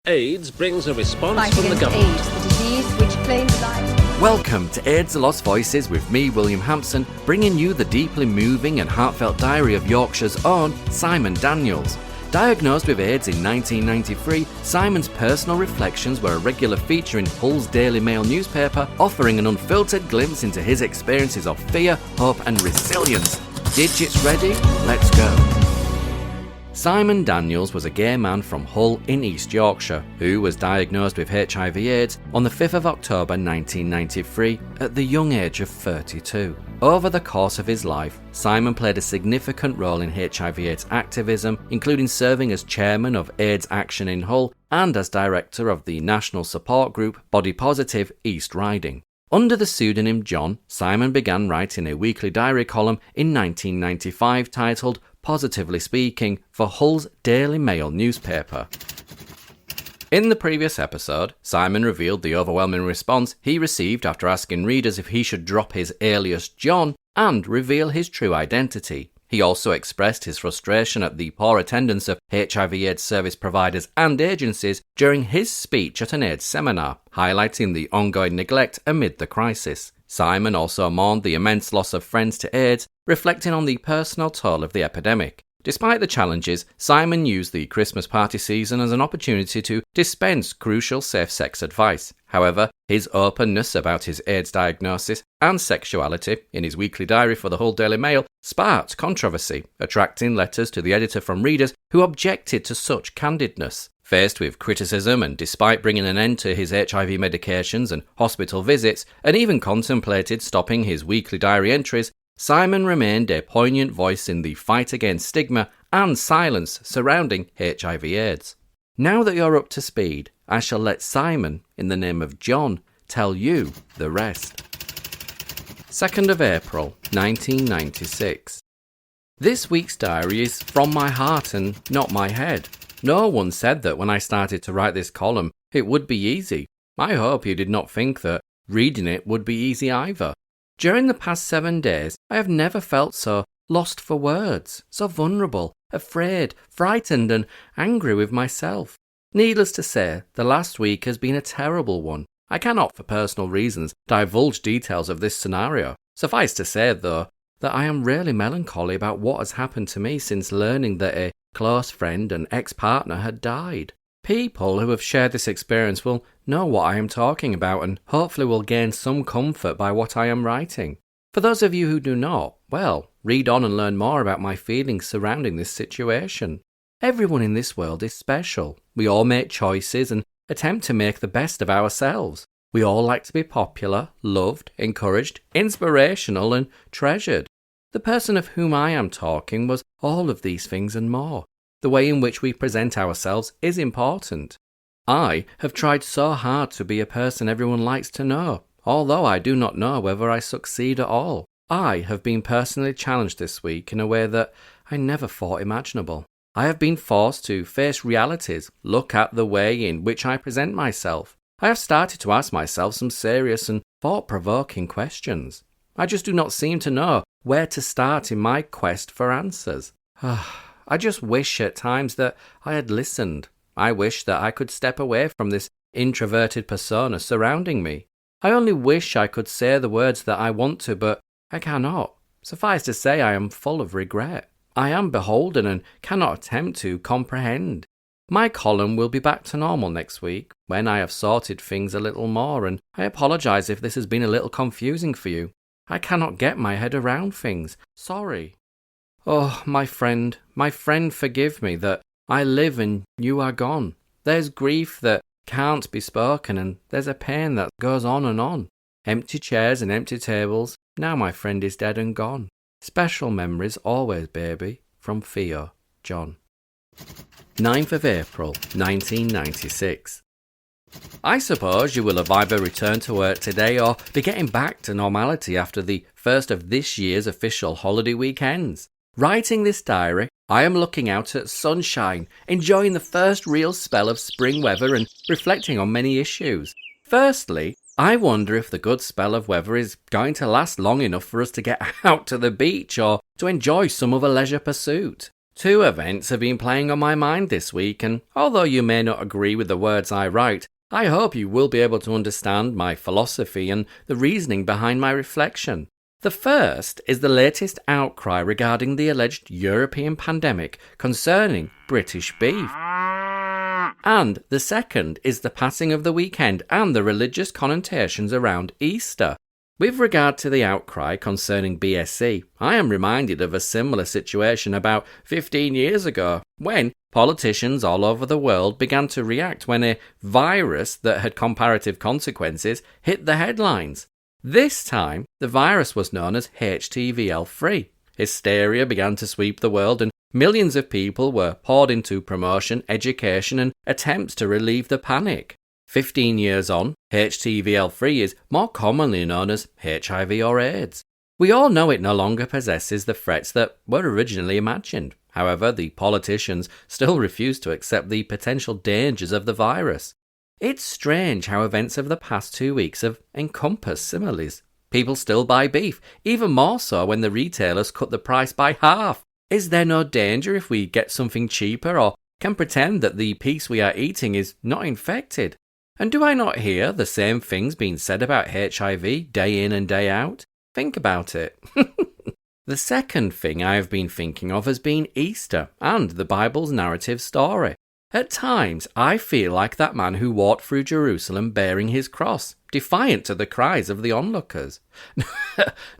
AIDS brings a response Fight from the against government. AIDS, the disease which claims life. Welcome to AIDS The Lost Voices with me, William Hampson, bringing you the deeply moving and heartfelt diary of Yorkshire's own Simon Daniels. Diagnosed with AIDS in 1993, Simon's personal reflections were a regular feature in Hull's Daily Mail newspaper, offering an unfiltered glimpse into his experiences of fear, hope and resilience. Digits ready? Let's go. Simon Daniels was a gay man from Hull in East Yorkshire who was diagnosed with HIV/AIDS on the 5th of October 1993 at the young age of 32. Over the course of his life, Simon played a significant role in HIV/AIDS activism, including serving as chairman of AIDS Action in Hull and as director of the national support group Body Positive East Riding. Under the pseudonym John, Simon began writing a weekly diary column in 1995 titled Positively Speaking for Hull's Daily Mail newspaper. In the previous episode, Simon revealed the overwhelming response he received after asking readers if he should drop his alias John and reveal his true identity. He also expressed his frustration at the poor attendance of HIV/AIDS service providers and agencies during his speech at an AIDS seminar, highlighting the ongoing neglect amid the crisis. Simon also mourned the immense loss of friends to AIDS, reflecting on the personal toll of the epidemic. Despite the challenges, Simon used the Christmas party season as an opportunity to dispense crucial safe sex advice. However, his openness about his AIDS diagnosis and sexuality in his weekly diary for the Hull Daily Mail sparked controversy, attracting letters to the editor from readers who objected to such candidness. Faced with criticism and despite bringing an end to his HIV medications and hospital visits, and even contemplated stopping his weekly diary entries, Simon remained a poignant voice in the fight against stigma and silence surrounding HIV/AIDS. Now that you're up to speed, I shall let Simon, in the name of John, tell you the rest. 2nd of April, 1996. This week's diary is from my heart and not my head. No one said that when I started to write this column, it would be easy. I hope you did not think that reading it would be easy either. During the past 7 days, I have never felt so lost for words, so vulnerable, afraid, frightened and angry with myself. Needless to say, the last week has been a terrible one. I cannot, for personal reasons, divulge details of this scenario. Suffice to say, though, that I am really melancholy about what has happened to me since learning that a close friend and ex-partner had died. People who have shared this experience will know what I am talking about and hopefully will gain some comfort by what I am writing. For those of you who do not, well, read on and learn more about my feelings surrounding this situation. Everyone in this world is special. We all make choices and attempt to make the best of ourselves. We all like to be popular, loved, encouraged, inspirational and treasured. The person of whom I am talking was all of these things and more. The way in which we present ourselves is important. I have tried so hard to be a person everyone likes to know, although I do not know whether I succeed at all. I have been personally challenged this week in a way that I never thought imaginable. I have been forced to face realities, look at the way in which I present myself. I have started to ask myself some serious and thought-provoking questions. I just do not seem to know where to start in my quest for answers. I just wish at times that I had listened. I wish that I could step away from this introverted persona surrounding me. I only wish I could say the words that I want to, but I cannot. Suffice to say, I am full of regret. I am beholden and cannot attempt to comprehend. My column will be back to normal next week, when I have sorted things a little more, and I apologise if this has been a little confusing for you. I cannot get my head around things. Sorry. Oh, my friend, forgive me that I live and you are gone. There's grief that can't be spoken and there's a pain that goes on and on. Empty chairs and empty tables, now my friend is dead and gone. Special memories always, baby, from Theo, John. 9th of April, 1996. I suppose you will have either returned to work today or be getting back to normality after the first of this year's official holiday weekends. Writing this diary, I am looking out at sunshine, enjoying the first real spell of spring weather and reflecting on many issues. Firstly, I wonder if the good spell of weather is going to last long enough for us to get out to the beach or to enjoy some other leisure pursuit. Two events have been playing on my mind this week, and although you may not agree with the words I write, I hope you will be able to understand my philosophy and the reasoning behind my reflection. The first is the latest outcry regarding the alleged European pandemic concerning British beef. And the second is the passing of the weekend and the religious connotations around Easter. With regard to the outcry concerning BSE, I am reminded of a similar situation about 15 years ago, when politicians all over the world began to react when a virus that had comparative consequences hit the headlines. This time, the virus was known as HTVL-free. Hysteria began to sweep the world, and millions of people were poured into promotion, education, and attempts to relieve the panic. 15 years on, HTVL-free is more commonly known as HIV or AIDS. We all know it no longer possesses the threats that were originally imagined. However, the politicians still refuse to accept the potential dangers of the virus. It's strange how events of the past 2 weeks have encompassed similes. People still buy beef, even more so when the retailers cut the price by half. Is there no danger if we get something cheaper, or can pretend that the piece we are eating is not infected? And do I not hear the same things being said about HIV day in and day out? Think about it. The second thing I have been thinking of has been Easter and the Bible's narrative story. At times, I feel like that man who walked through Jerusalem bearing his cross, defiant to the cries of the onlookers.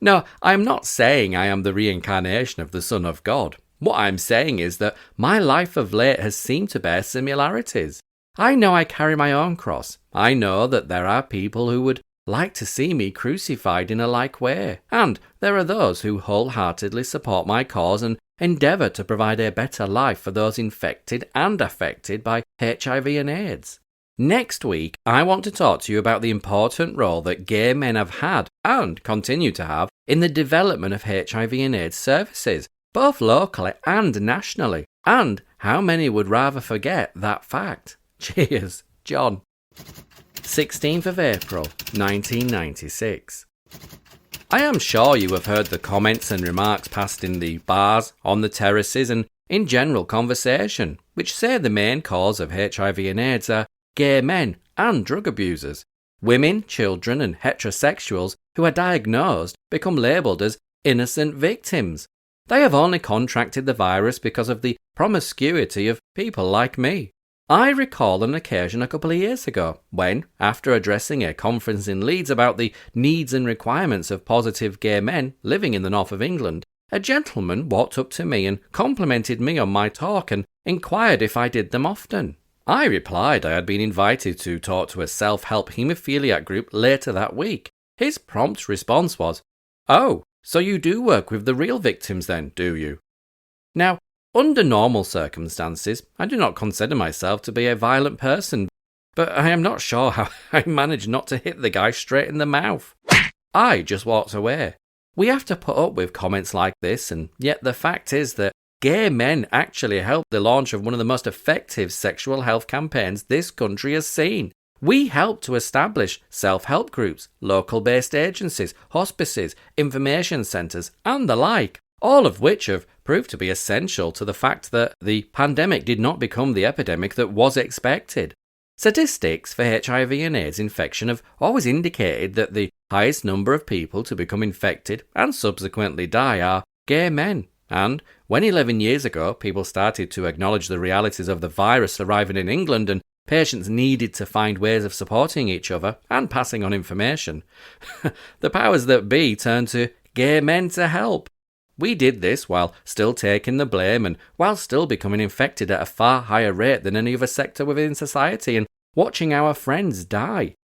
No, I am not saying I am the reincarnation of the Son of God. What I am saying is that my life of late has seemed to bear similarities. I know I carry my own cross. I know that there are people who would like to see me crucified in a like way, and there are those who wholeheartedly support my cause and endeavour to provide a better life for those infected and affected by HIV and AIDS. Next week, I want to talk to you about the important role that gay men have had and continue to have in the development of HIV and AIDS services, both locally and nationally, and how many would rather forget that fact. Cheers, John. 16th of April, 1996. I am sure you have heard the comments and remarks passed in the bars, on the terraces, and in general conversation, which say the main cause of HIV and AIDS are gay men and drug abusers. Women, children, and heterosexuals who are diagnosed become labelled as innocent victims. They have only contracted the virus because of the promiscuity of people like me. I recall an occasion a couple of years ago when, after addressing a conference in Leeds about the needs and requirements of positive gay men living in the north of England, a gentleman walked up to me and complimented me on my talk and inquired if I did them often. I replied I had been invited to talk to a self-help haemophiliac group later that week. His prompt response was, "Oh, so you do work with the real victims then, do you?" Now, under normal circumstances, I do not consider myself to be a violent person, but I am not sure how I managed not to hit the guy straight in the mouth. I just walked away. We have to put up with comments like this, and yet the fact is that gay men actually helped the launch of one of the most effective sexual health campaigns this country has seen. We helped to establish self-help groups, local-based agencies, hospices, information centres, and the like, all of which have proved to be essential to the fact that the pandemic did not become the epidemic that was expected. Statistics for HIV and AIDS infection have always indicated that the highest number of people to become infected and subsequently die are gay men. And when 11 years ago people started to acknowledge the realities of the virus arriving in England and patients needed to find ways of supporting each other and passing on information, the powers that be turned to gay men to help. We did this while still taking the blame and while still becoming infected at a far higher rate than any other sector within society and watching our friends die.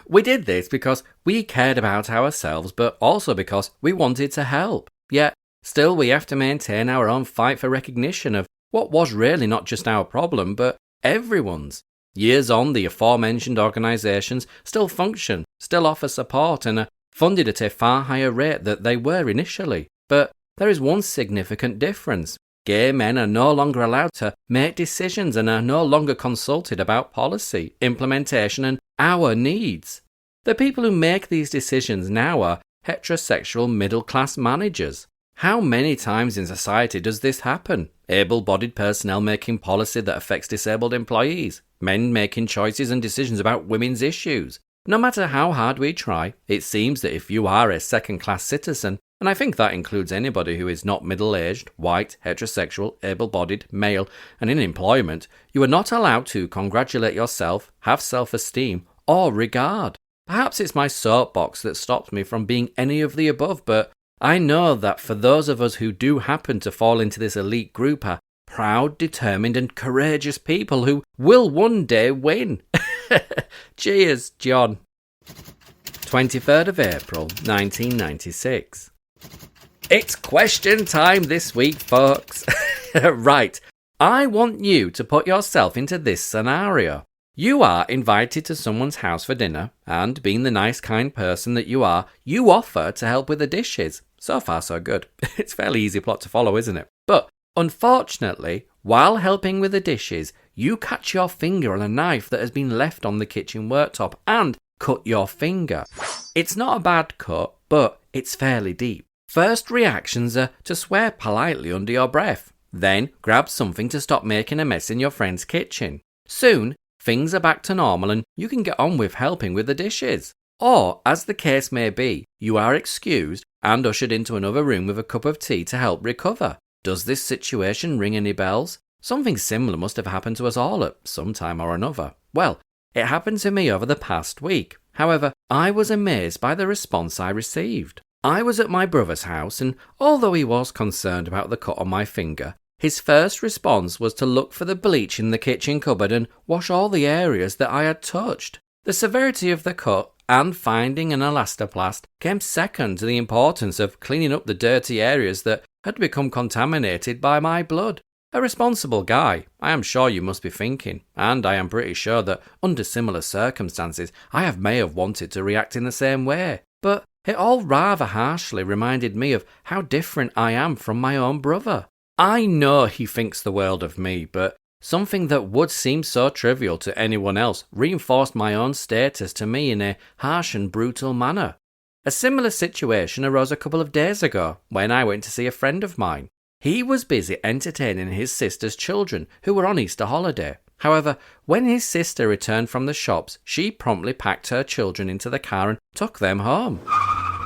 We did this because we cared about ourselves, but also because we wanted to help. Yet, still we have to maintain our own fight for recognition of what was really not just our problem, but everyone's. Years on, the aforementioned organisations still function, still offer support, and are funded at a far higher rate than they were initially. But there is one significant difference. Gay men are no longer allowed to make decisions and are no longer consulted about policy, implementation, and our needs. The people who make these decisions now are heterosexual middle-class managers. How many times in society does this happen? Able-bodied personnel making policy that affects disabled employees, men making choices and decisions about women's issues. No matter how hard we try, it seems that if you are a second-class citizen, and I think that includes anybody who is not middle-aged, white, heterosexual, able-bodied, male, and in employment, you are not allowed to congratulate yourself, have self-esteem, or regard. Perhaps it's my soapbox that stops me from being any of the above, but I know that for those of us who do happen to fall into this elite group are proud, determined, and courageous people who will one day win. Cheers, John. 23rd of April, 1996. It's question time this week, folks. Right, I want you to put yourself into this scenario. You are invited to someone's house for dinner, and being the nice, kind person that you are, you offer to help with the dishes. So far, so good. It's a fairly easy plot to follow, isn't it? But unfortunately, while helping with the dishes, you catch your finger on a knife that has been left on the kitchen worktop and cut your finger. It's not a bad cut, but it's fairly deep. First reactions are to swear politely under your breath, then grab something to stop making a mess in your friend's kitchen. Soon, things are back to normal and you can get on with helping with the dishes. Or, as the case may be, you are excused and ushered into another room with a cup of tea to help recover. Does this situation ring any bells? Something similar must have happened to us all at some time or another. Well, it happened to me over the past week. However, I was amazed by the response I received. I was at my brother's house, and although he was concerned about the cut on my finger, his first response was to look for the bleach in the kitchen cupboard and wash all the areas that I had touched. The severity of the cut and finding an elastoplast came second to the importance of cleaning up the dirty areas that had become contaminated by my blood. A responsible guy, I am sure you must be thinking, and I am pretty sure that under similar circumstances I may have wanted to react in the same way. But it all rather harshly reminded me of how different I am from my own brother. I know he thinks the world of me, but something that would seem so trivial to anyone else reinforced my own status to me in a harsh and brutal manner. A similar situation arose a couple of days ago when I went to see a friend of mine. He was busy entertaining his sister's children who were on Easter holiday. However, when his sister returned from the shops, she promptly packed her children into the car and took them home.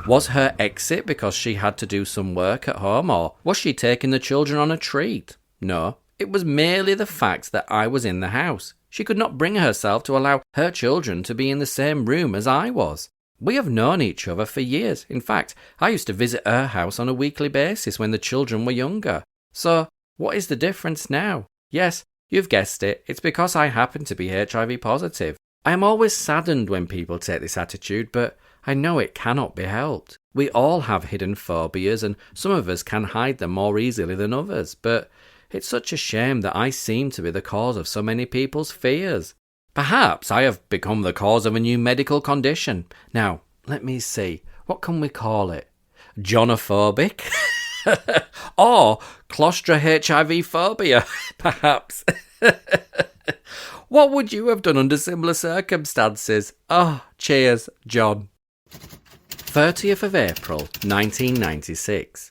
Was her exit because she had to do some work at home, or was she taking the children on a treat? No, it was merely the fact that I was in the house. She could not bring herself to allow her children to be in the same room as I was. We have known each other for years. In fact, I used to visit her house on a weekly basis when the children were younger. So, what is the difference now? Yes, you've guessed it. It's because I happen to be HIV positive. I am always saddened when people take this attitude, but I know it cannot be helped. We all have hidden phobias, and some of us can hide them more easily than others, but it's such a shame that I seem to be the cause of so many people's fears. Perhaps I have become the cause of a new medical condition. Now, let me see. What can we call it? Johnophobic? Or claustro-HIV phobia, perhaps. What would you have done under similar circumstances? Oh, cheers, John. 30th of April, 1996.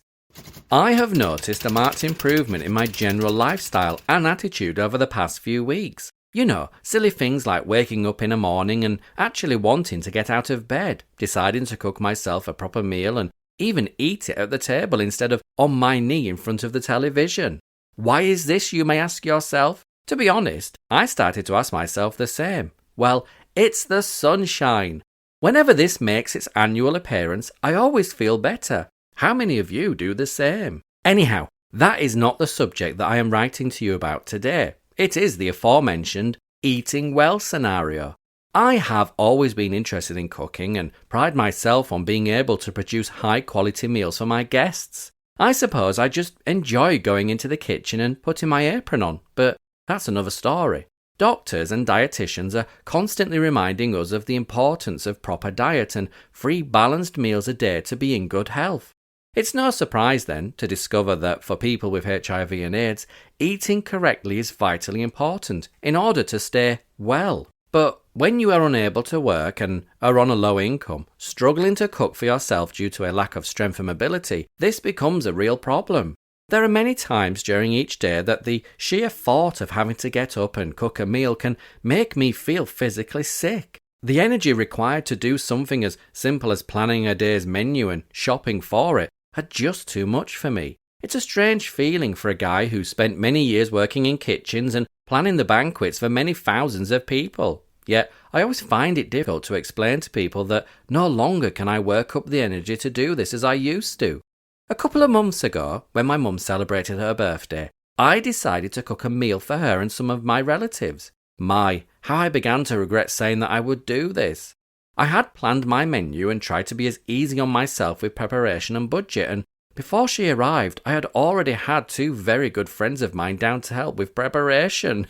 I have noticed a marked improvement in my general lifestyle and attitude over the past few weeks. You know, silly things like waking up in a morning and actually wanting to get out of bed, deciding to cook myself a proper meal and even eat it at the table instead of on my knee in front of the television. Why is this, you may ask yourself? To be honest, I started to ask myself the same. Well, it's the sunshine. Whenever this makes its annual appearance, I always feel better. How many of you do the same? Anyhow, that is not the subject that I am writing to you about today. It is the aforementioned eating well scenario. I have always been interested in cooking and pride myself on being able to produce high-quality meals for my guests. I suppose I just enjoy going into the kitchen and putting my apron on, but that's another story. Doctors and dietitians are constantly reminding us of the importance of proper diet and 3 balanced meals a day to be in good health. It's no surprise then to discover that for people with HIV and AIDS, eating correctly is vitally important in order to stay well. But when you are unable to work and are on a low income, struggling to cook for yourself due to a lack of strength and mobility, this becomes a real problem. There are many times during each day that the sheer thought of having to get up and cook a meal can make me feel physically sick. The energy required to do something as simple as planning a day's menu and shopping for it are just too much for me. It's a strange feeling for a guy who spent many years working in kitchens and planning the banquets for many thousands of people. Yet, I always find it difficult to explain to people that no longer can I work up the energy to do this as I used to. A couple of months ago, when my mum celebrated her birthday, I decided to cook a meal for her and some of my relatives. My, how I began to regret saying that I would do this. I had planned my menu and tried to be as easy on myself with preparation and budget, and before she arrived, I had already had 2 very good friends of mine down to help with preparation.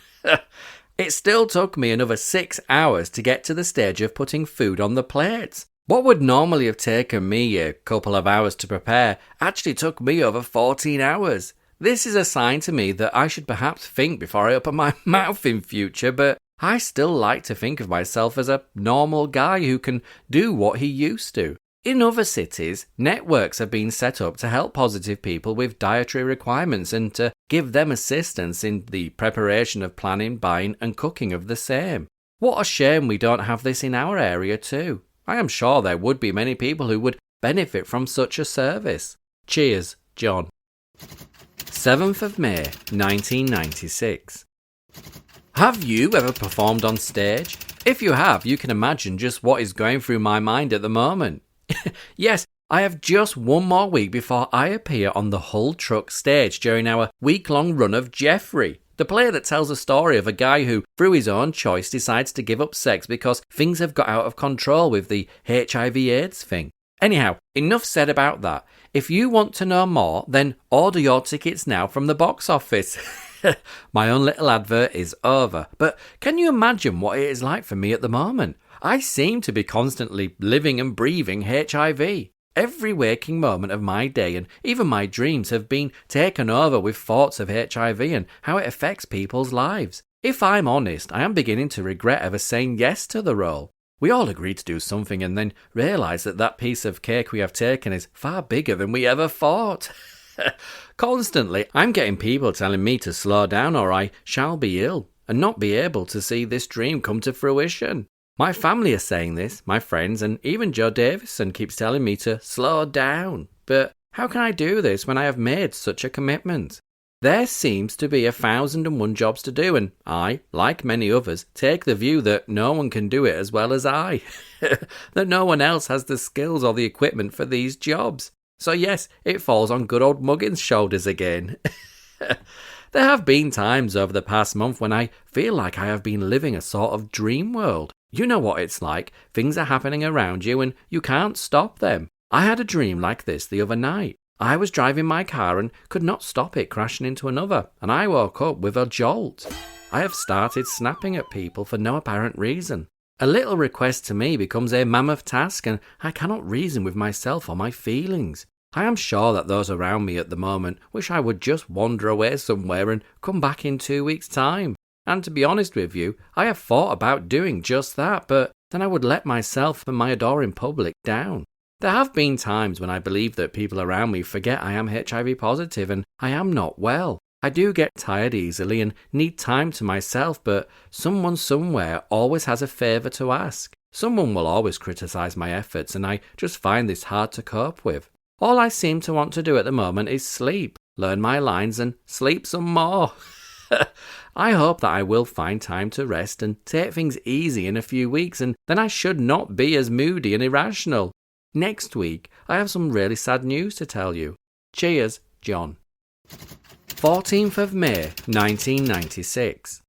It still took me another 6 hours to get to the stage of putting food on the plates. What would normally have taken me a couple of hours to prepare actually took me over 14 hours. This is a sign to me that I should perhaps think before I open my mouth in future, but I still like to think of myself as a normal guy who can do what he used to. In other cities, networks have been set up to help positive people with dietary requirements and to give them assistance in the preparation of planning, buying and cooking of the same. What a shame we don't have this in our area too. I am sure there would be many people who would benefit from such a service. Cheers, John. 7th of May, 1996. Have you ever performed on stage? If you have, you can imagine just what is going through my mind at the moment. Yes, I have just one more week before I appear on the Hull Truck stage during our week-long run of Jeffrey, the play that tells a story of a guy who, through his own choice, decides to give up sex because things have got out of control with the HIV/AIDS thing. Anyhow, enough said about that. If you want to know more, then order your tickets now from the box office. My own little advert is over. But can you imagine what it is like for me at the moment? I seem to be constantly living and breathing HIV. Every waking moment of my day and even my dreams have been taken over with thoughts of HIV and how it affects people's lives. If I'm honest, I am beginning to regret ever saying yes to the role. We all agreed to do something and then realise that that piece of cake we have taken is far bigger than we ever thought. Constantly, I'm getting people telling me to slow down or I shall be ill and not be able to see this dream come to fruition. My family are saying this, my friends, and even Joe Davison keeps telling me to slow down. But how can I do this when I have made such a commitment? There seems to be 1,001 jobs to do, and I, like many others, take the view that no one can do it as well as I. That no one else has the skills or the equipment for these jobs. So yes, it falls on good old Muggins' shoulders again. There have been times over the past month when I feel like I have been living a sort of dream world. You know what it's like. Things are happening around you and you can't stop them. I had a dream like this the other night. I was driving my car and could not stop it crashing into another, and I woke up with a jolt. I have started snapping at people for no apparent reason. A little request to me becomes a mammoth task and I cannot reason with myself or my feelings. I am sure that those around me at the moment wish I would just wander away somewhere and come back in 2 weeks' time. And to be honest with you, I have thought about doing just that, but then I would let myself and my adoring public down. There have been times when I believe that people around me forget I am HIV positive and I am not well. I do get tired easily and need time to myself, but someone somewhere always has a favour to ask. Someone will always criticise my efforts and I just find this hard to cope with. All I seem to want to do at the moment is sleep, learn my lines and sleep some more. I hope that I will find time to rest and take things easy in a few weeks, and then I should not be as moody and irrational. Next week, I have some really sad news to tell you. Cheers, John. 14th of May, 1996.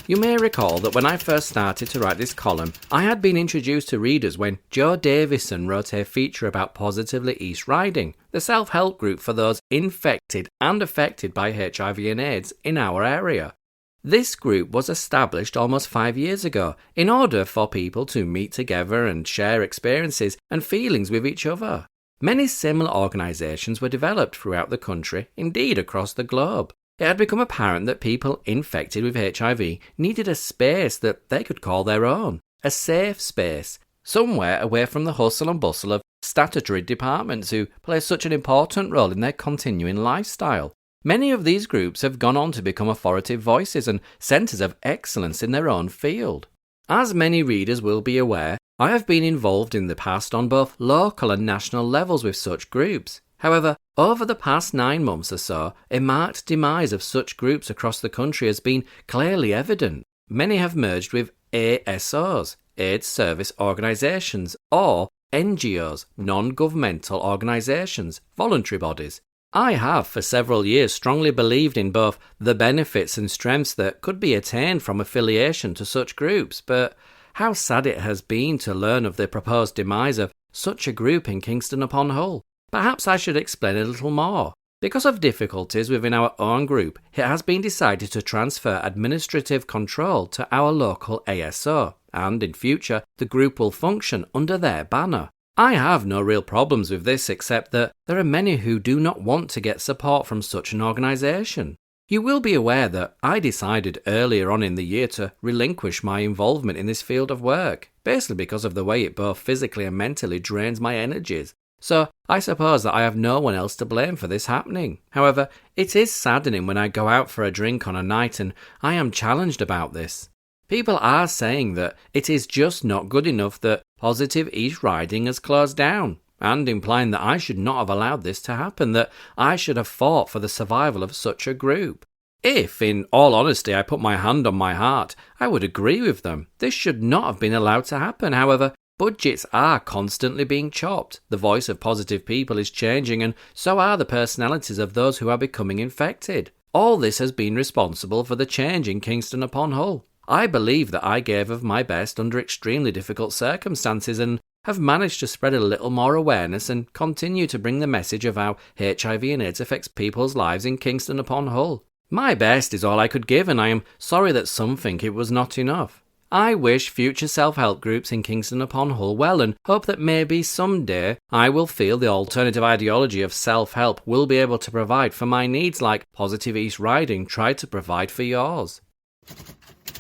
You may recall that when I first started to write this column, I had been introduced to readers when Joe Davison wrote a feature about Positively East Riding, the self-help group for those infected and affected by HIV and AIDS in our area. This group was established almost 5 years ago in order for people to meet together and share experiences and feelings with each other. Many similar organisations were developed throughout the country, indeed across the globe. it had become apparent that people infected with HIV needed a space that they could call their own, a safe space, somewhere away from the hustle and bustle of statutory departments who play such an important role in their continuing lifestyle. Many of these groups have gone on to become authoritative voices and centres of excellence in their own field. As many readers will be aware, I have been involved in the past on both local and national levels with such groups. However, over the past 9 months or so, a marked demise of such groups across the country has been clearly evident. Many have merged with ASOs, AIDS Service Organisations, or NGOs, non-governmental organisations, voluntary bodies. I have for several years strongly believed in both the benefits and strengths that could be attained from affiliation to such groups, but how sad it has been to learn of the proposed demise of such a group in Kingston upon Hull. Perhaps I should explain a little more. Because of difficulties within our own group, it has been decided to transfer administrative control to our local ASO, and in future the group will function under their banner. I have no real problems with this except that there are many who do not want to get support from such an organisation. You will be aware that I decided earlier on in the year to relinquish my involvement in this field of work, basically because of the way it both physically and mentally drains my energies. So I suppose that I have no one else to blame for this happening. However, it is saddening when I go out for a drink on a night and I am challenged about this. People are saying that it is just not good enough that Positive East Riding has closed down, and implying that I should not have allowed this to happen, that I should have fought for the survival of such a group. If, in all honesty, I put my hand on my heart, I would agree with them. This should not have been allowed to happen. However, budgets are constantly being chopped, the voice of positive people is changing, and so are the personalities of those who are becoming infected. All this has been responsible for the change in Kingston upon Hull. I believe that I gave of my best under extremely difficult circumstances and have managed to spread a little more awareness and continue to bring the message of how HIV and AIDS affects people's lives in Kingston upon Hull. My best is all I could give, and I am sorry that some think it was not enough. I wish future self-help groups in Kingston upon Hull well and hope that maybe someday I will feel the alternative ideology of self-help will be able to provide for my needs like Positive East Riding tried to provide for yours.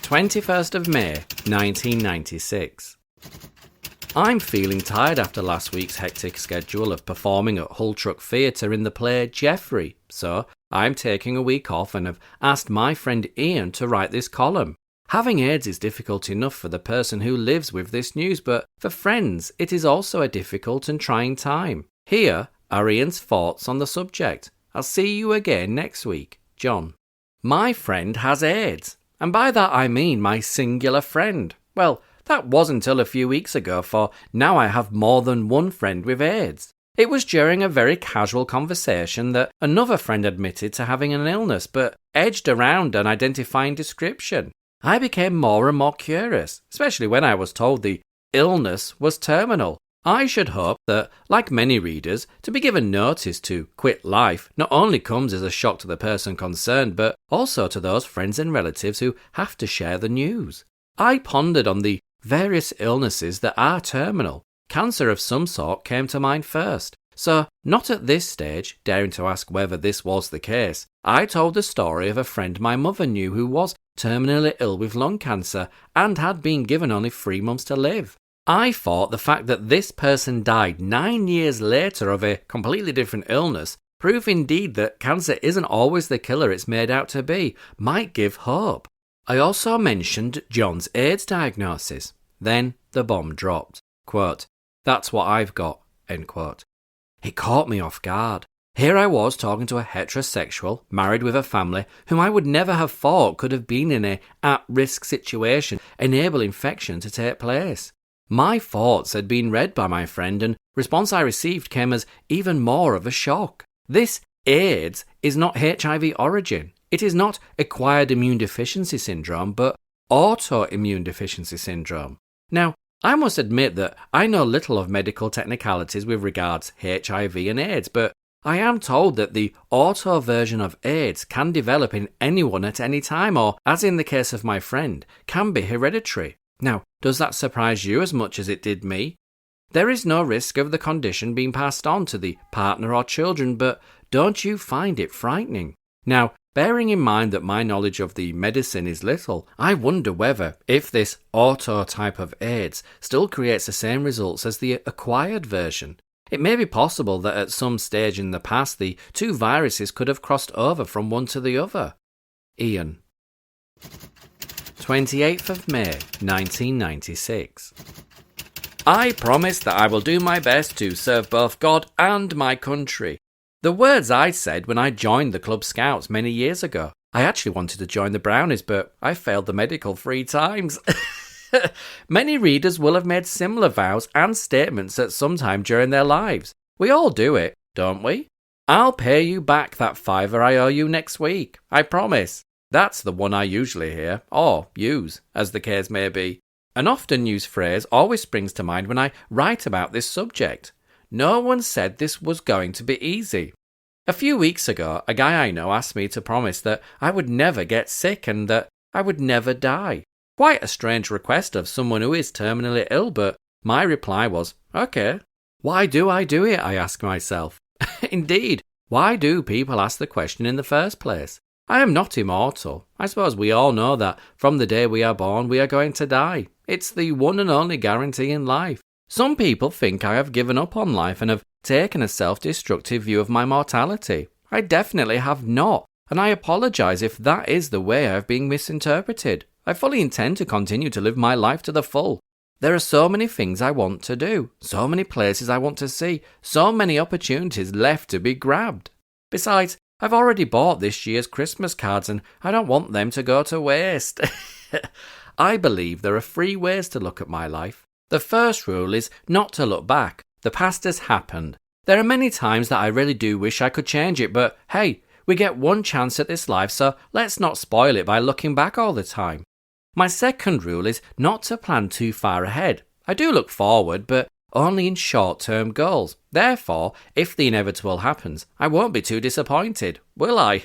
21st of May, 1996. I'm feeling tired after last week's hectic schedule of performing at Hull Truck Theatre in the play Geoffrey, so I'm taking a week off and have asked my friend Ian to write this column. Having AIDS is difficult enough for the person who lives with this news, but for friends it is also a difficult and trying time. Here are Ian's thoughts on the subject. I'll see you again next week. John. My friend has AIDS, and by that I mean my singular friend. Well, that was until a few weeks ago, for now I have more than one friend with AIDS. It was during a very casual conversation that another friend admitted to having an illness, but edged around an identifying description. I became more and more curious, especially when I was told the illness was terminal. I should hope that, like many readers, to be given notice to quit life not only comes as a shock to the person concerned, but also to those friends and relatives who have to share the news. I pondered on the various illnesses that are terminal. Cancer of some sort came to mind first, so not at this stage daring to ask whether this was the case. I told the story of a friend my mother knew who was terminally ill with lung cancer and had been given only 3 months to live. I thought the fact that this person died 9 years later of a completely different illness, proof indeed that cancer isn't always the killer it's made out to be, might give hope. I also mentioned John's AIDS diagnosis. Then the bomb dropped. Quote, "That's what I've got," end quote. It caught me off guard. Here I was talking to a heterosexual, married with a family, whom I would never have thought could have been in a at-risk situation, enable infection to take place. My thoughts had been read by my friend, and response I received came as even more of a shock. This AIDS is not HIV origin. It is not acquired immune deficiency syndrome, but autoimmune deficiency syndrome. Now, I must admit that I know little of medical technicalities with regards HIV and AIDS, but I am told that the auto version of AIDS can develop in anyone at any time, or, as in the case of my friend, can be hereditary. Now, does that surprise you as much as it did me? There is no risk of the condition being passed on to the partner or children, but don't you find it frightening? Now, Bearing in mind that my knowledge of the medicine is little, I wonder whether, if this auto type of AIDS still creates the same results as the acquired version. It may be possible that at some stage in the past the two viruses could have crossed over from one to the other. Ian. 28th of May, 1996. I promise that I will do my best to serve both God and my country. The words I said when I joined the Club Scouts many years ago. I actually wanted to join the Brownies, but I failed the medical 3 times. Many readers will have made similar vows and statements at some time during their lives. We all do it, don't we? I'll pay you back that $5 I owe you next week, I promise. That's the one I usually hear, or use, as the case may be. An often used phrase always springs to mind when I write about this subject. No one said this was going to be easy. A few weeks ago, a guy I know asked me to promise that I would never get sick and that I would never die. Quite a strange request of someone who is terminally ill, but my reply was, okay. Why do I do it, I ask myself. Indeed, why do people ask the question in the first place? I am not immortal. I suppose we all know that from the day we are born, we are going to die. It's the one and only guarantee in life. Some people think I have given up on life and have taken a self-destructive view of my mortality. I definitely have not, and I apologise if that is the way I have been misinterpreted. I fully intend to continue to live my life to the full. There are so many things I want to do, so many places I want to see, so many opportunities left to be grabbed. Besides, I've already bought this year's Christmas cards and I don't want them to go to waste. I believe there are 3 ways to look at my life. The first rule is not to look back. The past has happened. There are many times that I really do wish I could change it, but hey, we get one chance at this life, so let's not spoil it by looking back all the time. My second rule is not to plan too far ahead. I do look forward, but only in short-term goals. Therefore, if the inevitable happens, I won't be too disappointed, will I?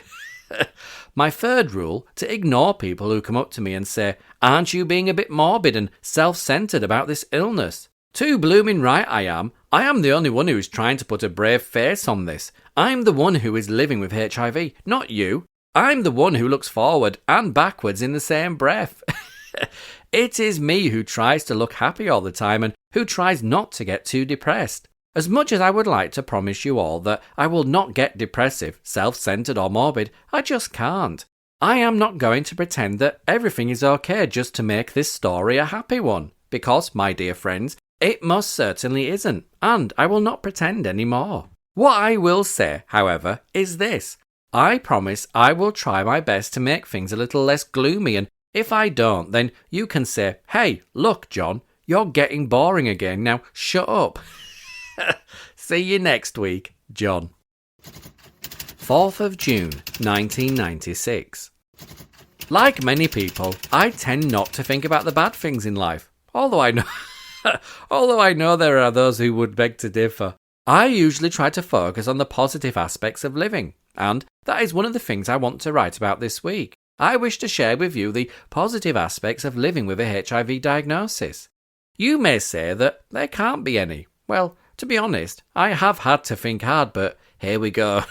My third rule, to ignore people who come up to me and say, aren't you being a bit morbid and self-centered about this illness? Too blooming right I am. I am the only one who is trying to put a brave face on this. I'm the one who is living with HIV, not you. I'm the one who looks forward and backwards in the same breath. It is me who tries to look happy all the time and who tries not to get too depressed. As much as I would like to promise you all that I will not get depressive, self-centered or morbid, I just can't. I am not going to pretend that everything is okay just to make this story a happy one, because, my dear friends, it most certainly isn't, and I will not pretend anymore. What I will say, however, is this. I promise I will try my best to make things a little less gloomy, and if I don't, then you can say, hey, look, John, you're getting boring again, now shut up. See you next week, John. 4th of June, 1996. Like many people, I tend not to think about the bad things in life, although I know there are those who would beg to differ. I usually try to focus on the positive aspects of living, and that is one of the things I want to write about this week. I wish to share with you the positive aspects of living with a HIV diagnosis. You may say that there can't be any. Well, to be honest, I have had to think hard, but here we go.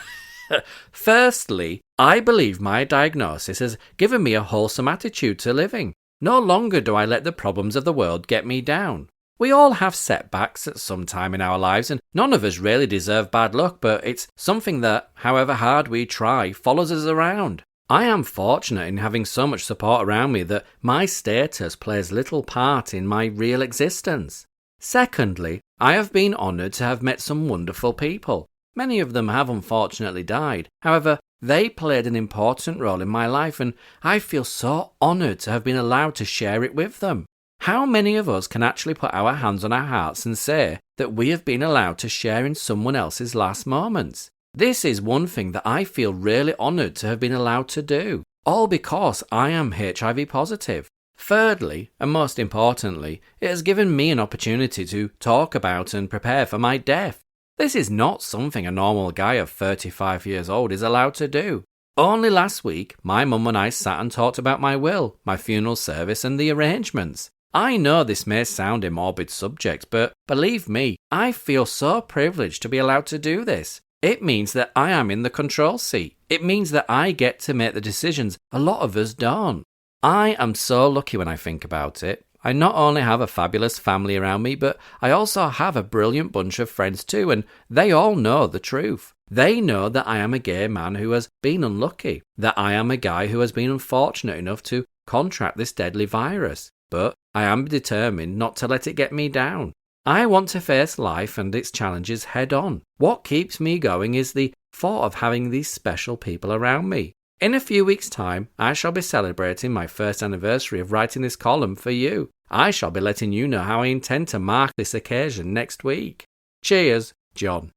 Firstly, I believe my diagnosis has given me a wholesome attitude to living. No longer do I let the problems of the world get me down. We all have setbacks at some time in our lives, and none of us really deserve bad luck, but it's something that, however hard we try, follows us around. I am fortunate in having so much support around me that my status plays little part in my real existence. Secondly, I have been honoured to have met some wonderful people. Many of them have unfortunately died. However, they played an important role in my life, and I feel so honoured to have been allowed to share it with them. How many of us can actually put our hands on our hearts and say that we have been allowed to share in someone else's last moments? This is one thing that I feel really honoured to have been allowed to do, all because I am HIV positive. Thirdly, and most importantly, it has given me an opportunity to talk about and prepare for my death. This is not something a normal guy of 35 years old is allowed to do. Only last week, my mum and I sat and talked about my will, my funeral service and the arrangements. I know this may sound a morbid subject, but believe me, I feel so privileged to be allowed to do this. It means that I am in the control seat. It means that I get to make the decisions a lot of us don't. I am so lucky when I think about it. I not only have a fabulous family around me, but I also have a brilliant bunch of friends too, and they all know the truth. They know that I am a gay man who has been unlucky, that I am a guy who has been unfortunate enough to contract this deadly virus, but I am determined not to let it get me down. I want to face life and its challenges head on. What keeps me going is the thought of having these special people around me. In a few weeks' time, I shall be celebrating my first anniversary of writing this column for you. I shall be letting you know how I intend to mark this occasion next week. Cheers, John.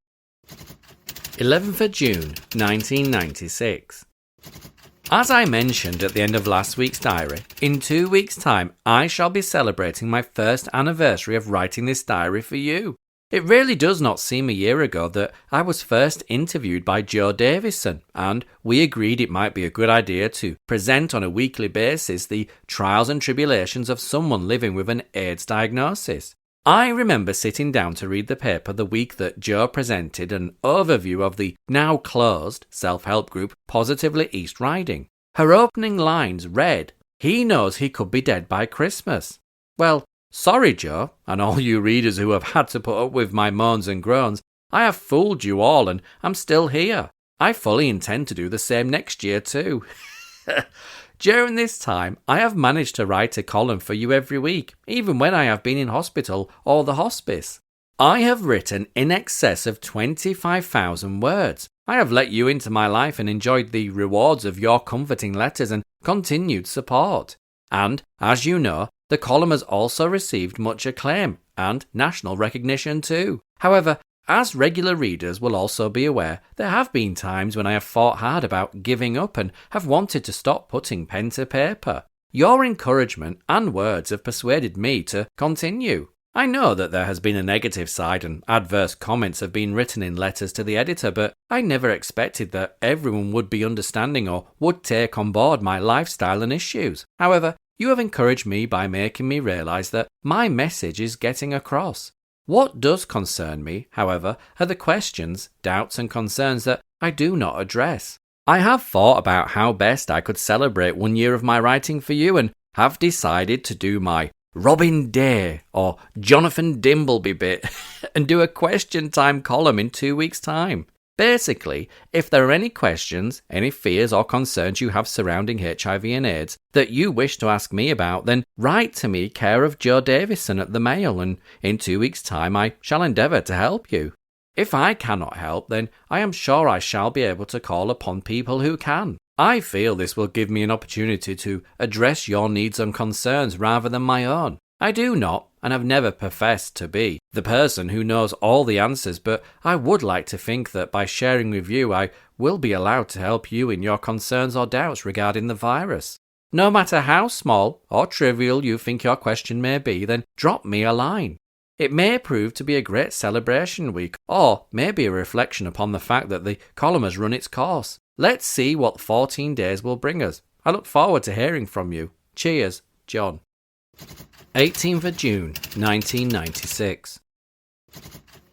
11th of June, 1996. As I mentioned at the end of last week's diary, in 2 weeks' time I shall be celebrating my first anniversary of writing this diary for you. It really does not seem a year ago that I was first interviewed by Joe Davison, and we agreed it might be a good idea to present on a weekly basis the trials and tribulations of someone living with an AIDS diagnosis. I remember sitting down to read the paper the week that Joe presented an overview of the now closed self-help group Positively East Riding. Her opening lines read, "He knows he could be dead by Christmas." Well, sorry Joe, and all you readers who have had to put up with my moans and groans, I have fooled you all and I'm still here. I fully intend to do the same next year too. During this time, I have managed to write a column for you every week, even when I have been in hospital or the hospice. I have written in excess of 25,000 words. I have let you into my life and enjoyed the rewards of your comforting letters and continued support. And, as you know, the column has also received much acclaim and national recognition too. However, as regular readers will also be aware, there have been times when I have thought hard about giving up and have wanted to stop putting pen to paper. Your encouragement and words have persuaded me to continue. I know that there has been a negative side and adverse comments have been written in letters to the editor, but I never expected that everyone would be understanding or would take on board my lifestyle and issues. However, you have encouraged me by making me realise that my message is getting across. What does concern me, however, are the questions, doubts and concerns that I do not address. I have thought about how best I could celebrate 1 year of my writing for you and have decided to do my Robin Day or Jonathan Dimbleby bit and do a question time column in 2 weeks' time. Basically, if there are any questions, any fears or concerns you have surrounding HIV and AIDS that you wish to ask me about, then write to me care of Joe Davison at the Mail, and in 2 weeks' time I shall endeavour to help you. If I cannot help, then I am sure I shall be able to call upon people who can. I feel this will give me an opportunity to address your needs and concerns rather than my own. I do not, and have never professed to be, the person who knows all the answers, but I would like to think that by sharing with you I will be allowed to help you in your concerns or doubts regarding the virus. No matter how small or trivial you think your question may be, then drop me a line. It may prove to be a great celebration week, or maybe a reflection upon the fact that the column has run its course. Let's see what 14 days will bring us. I look forward to hearing from you. Cheers, John. 18th of June, 1996.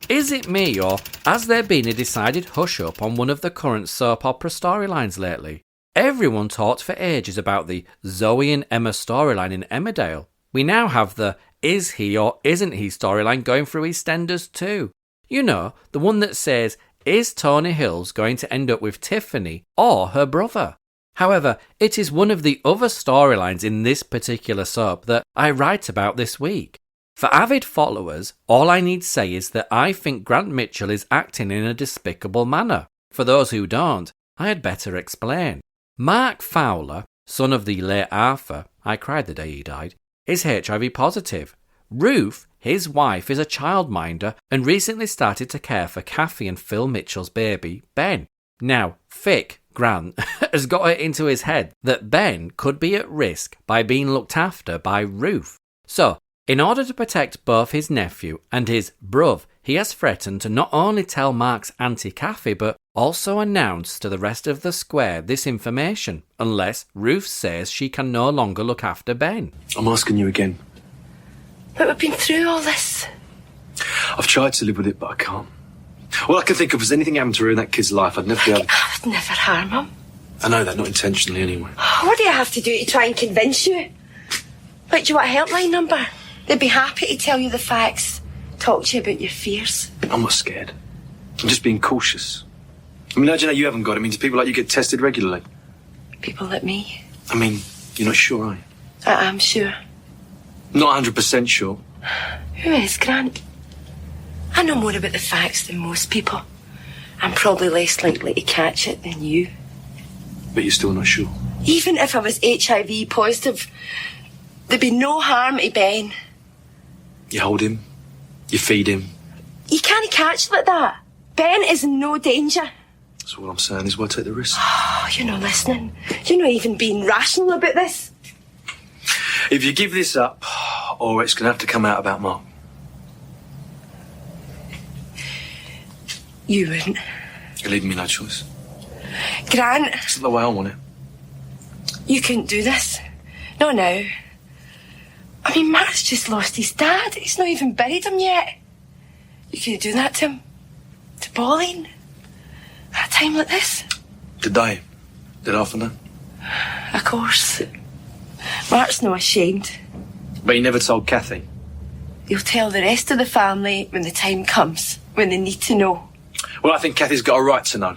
Is it me, or has there been a decided hush-up on one of the current soap opera storylines lately? Everyone talked for ages about the Zoe and Emma storyline in Emmerdale. We now have the is he or isn't he storyline going through EastEnders too. You know, the one that says, is Tony Hills going to end up with Tiffany or her brother? However, it is one of the other storylines in this particular soap that I write about this week. For avid followers, all I need say is that I think Grant Mitchell is acting in a despicable manner. For those who don't, I had better explain. Mark Fowler, son of the late Arthur, I cried the day he died, is HIV positive. Ruth, his wife, is a childminder and recently started to care for Kathy and Phil Mitchell's baby, Ben. Now, Fick, Grant, has got it into his head that Ben could be at risk by being looked after by Ruth. So, in order to protect both his nephew and his bruv, he has threatened to not only tell Mark's Auntie Kathy but also announce to the rest of the square this information, unless Ruth says she can no longer look after Ben. I'm asking you again. But we've been through all this. I've tried to live with it, but I can't. All I can think of is anything happened to her in that kid's life, I'd never be able to... I'd never harm him. I know that, not intentionally anyway. What do you have to do to try and convince you? Like, do you want a helpline number? They'd be happy to tell you the facts, talk to you about your fears. I'm not scared. I'm just being cautious. I mean, how do you know you haven't got it? I mean, do people like you get tested regularly? People like me? I mean, you're not sure, are you? I am sure. Not 100% sure. Who is, Grant? I know more about the facts than most people. I'm probably less likely to catch it than you. But you're still not sure? Even if I was HIV positive, there'd be no harm to Ben. You hold him, you feed him. You can't catch like that. Ben is in no danger. So what I'm saying is, why take the risk? Oh, you're not listening. You're not even being rational about this. If you give this up, or it's going to have to come out about Mark. You wouldn't. You're leaving me no choice. Grant. It's not the way I want it. You couldn't do this. Not now. I mean, Mark's just lost his dad. He's not even buried him yet. You could do that to him. To Pauline. At a time like this. Did they? Did I often know? Of course. Mark's not ashamed. But he never told Kathy. He'll tell the rest of the family when the time comes. When they need to know. Well, I think Kathy's got a right to know.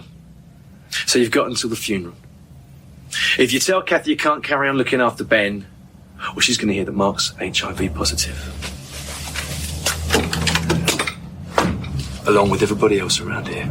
So you've got until the funeral. If you tell Kathy you can't carry on looking after Ben, well, she's going to hear that Mark's HIV positive. Along with everybody else around here.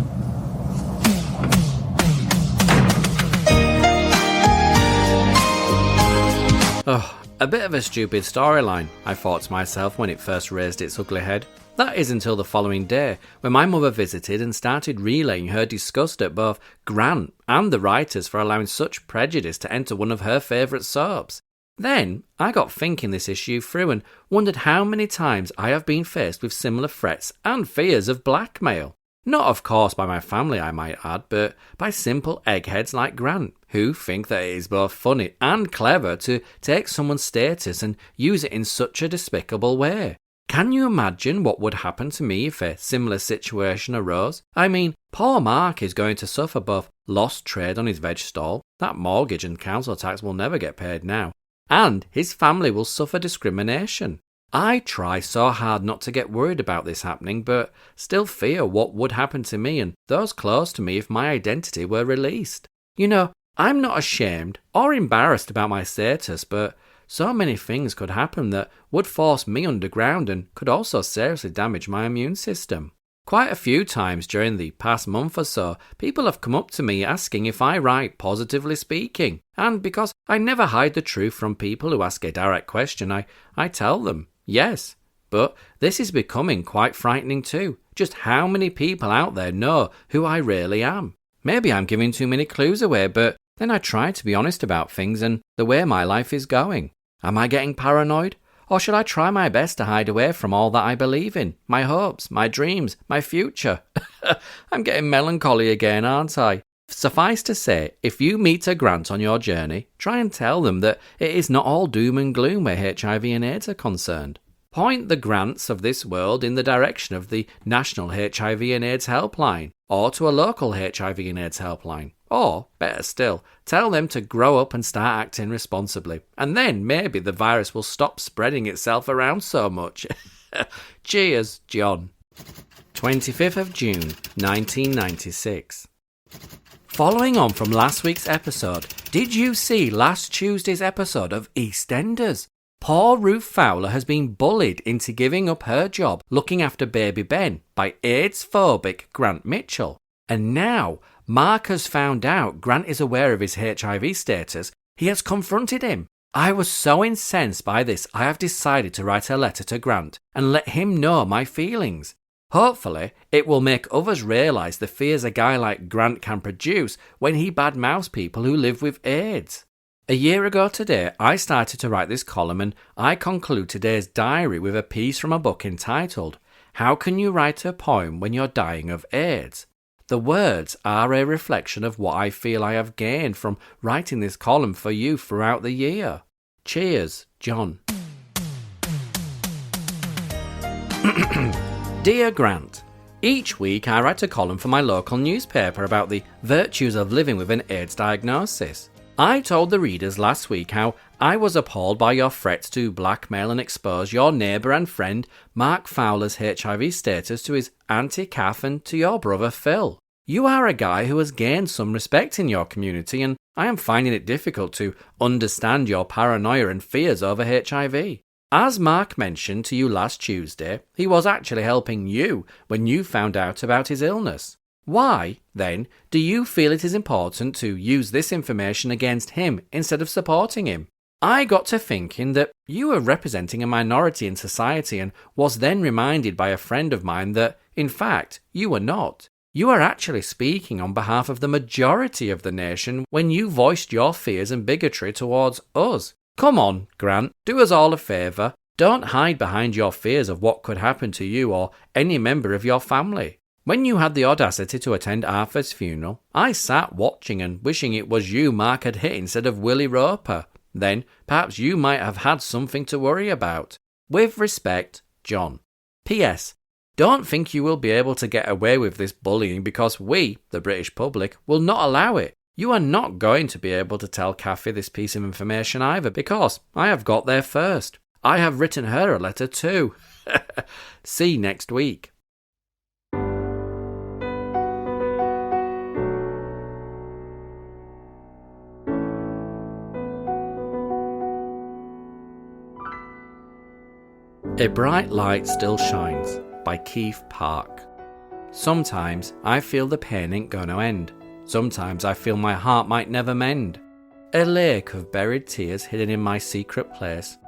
Oh, a bit of a stupid storyline, I thought to myself when it first raised its ugly head. That is until the following day, when my mother visited and started relaying her disgust at both Grant and the writers for allowing such prejudice to enter one of her favourite soaps. Then I got thinking this issue through and wondered how many times I have been faced with similar threats and fears of blackmail. Not of course by my family, I might add, but by simple eggheads like Grant, who think that it is both funny and clever to take someone's status and use it in such a despicable way. Can you imagine what would happen to me if a similar situation arose? I mean, poor Mark is going to suffer both lost trade on his veg stall, that mortgage and council tax will never get paid now, and his family will suffer discrimination. I try so hard not to get worried about this happening, but still fear what would happen to me and those close to me if my identity were released. You know, I'm not ashamed or embarrassed about my status, but so many things could happen that would force me underground and could also seriously damage my immune system. Quite a few times during the past month or so, people have come up to me asking if I write Positively Speaking, and because I never hide the truth from people who ask a direct question, I tell them, yes. But this is becoming quite frightening too, just how many people out there know who I really am. Maybe I'm giving too many clues away, but then I try to be honest about things and the way my life is going. Am I getting paranoid? Or should I try my best to hide away from all that I believe in? My hopes, my dreams, my future? I'm getting melancholy again, aren't I? Suffice to say, if you meet a Grant on your journey, try and tell them that it is not all doom and gloom where HIV and AIDS are concerned. Point the Grants of this world in the direction of the National HIV and AIDS Helpline, or to a local HIV and AIDS helpline. Or, better still, tell them to grow up and start acting responsibly, and then maybe the virus will stop spreading itself around so much. Cheers, John. 25th of June, 1996. Following on from last week's episode, did you see last Tuesday's episode of EastEnders? Poor Ruth Fowler has been bullied into giving up her job looking after baby Ben by AIDS-phobic Grant Mitchell. And now, Mark has found out Grant is aware of his HIV status. He has confronted him. I was so incensed by this, I have decided to write a letter to Grant and let him know my feelings. Hopefully, it will make others realise the fears a guy like Grant can produce when he badmouths people who live with AIDS. A year ago today, I started to write this column and I conclude today's diary with a piece from a book entitled, How Can You Write a Poem When You're Dying of AIDS? The words are a reflection of what I feel I have gained from writing this column for you throughout the year. Cheers, John. Dear Grant, Each week I write a column for my local newspaper about the virtues of living with an AIDS diagnosis. I told the readers last week how I was appalled by your threats to blackmail and expose your neighbour and friend Mark Fowler's HIV status to his auntie Kath and to your brother Phil. You are a guy who has gained some respect in your community, and I am finding it difficult to understand your paranoia and fears over HIV. As Mark mentioned to you last Tuesday, he was actually helping you when you found out about his illness. Why, then, do you feel it is important to use this information against him instead of supporting him? I got to thinking that you were representing a minority in society and was then reminded by a friend of mine that, in fact, you were not. You are actually speaking on behalf of the majority of the nation when you voiced your fears and bigotry towards us. Come on, Grant, do us all a favour. Don't hide behind your fears of what could happen to you or any member of your family. When you had the audacity to attend Arthur's funeral, I sat watching and wishing it was you Mark had hit instead of Willie Roper. Then perhaps you might have had something to worry about. With respect, John. P.S. Don't think you will be able to get away with this bullying because we, the British public, will not allow it. You are not going to be able to tell Kathy this piece of information either because I have got there first. I have written her a letter too. See next week. A Bright Light Still Shines by Keith Park. Sometimes I feel the pain ain't gonna end. Sometimes I feel my heart might never mend. A lake of buried tears hidden in my secret place,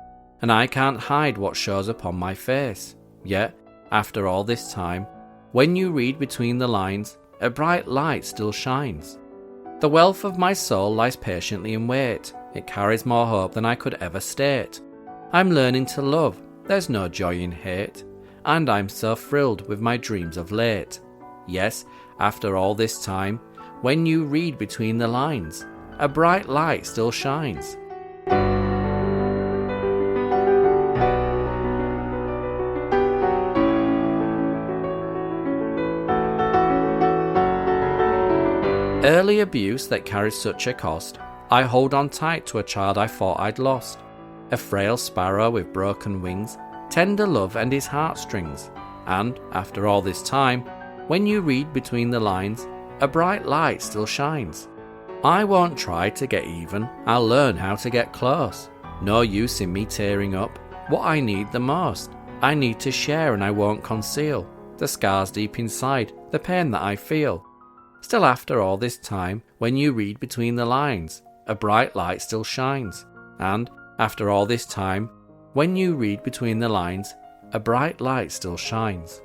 and I can't hide what shows upon my face. Yet, after all this time, when you read between the lines, a bright light still shines. The wealth of my soul lies patiently in wait. It carries more hope than I could ever state. I'm learning to love, there's no joy in hate, and I'm so thrilled with my dreams of late. Yes, after all this time, when you read between the lines, a bright light still shines. Early abuse that carries such a cost, I hold on tight to a child I thought I'd lost. A frail sparrow with broken wings, tender love and his heartstrings. And, after all this time, when you read between the lines, a bright light still shines. I won't try to get even, I'll learn how to get close. No use in me tearing up what I need the most. I need to share and I won't conceal the scars deep inside, the pain that I feel. Still, after all this time, when you read between the lines, a bright light still shines. And, after all this time, when you read between the lines, a bright light still shines.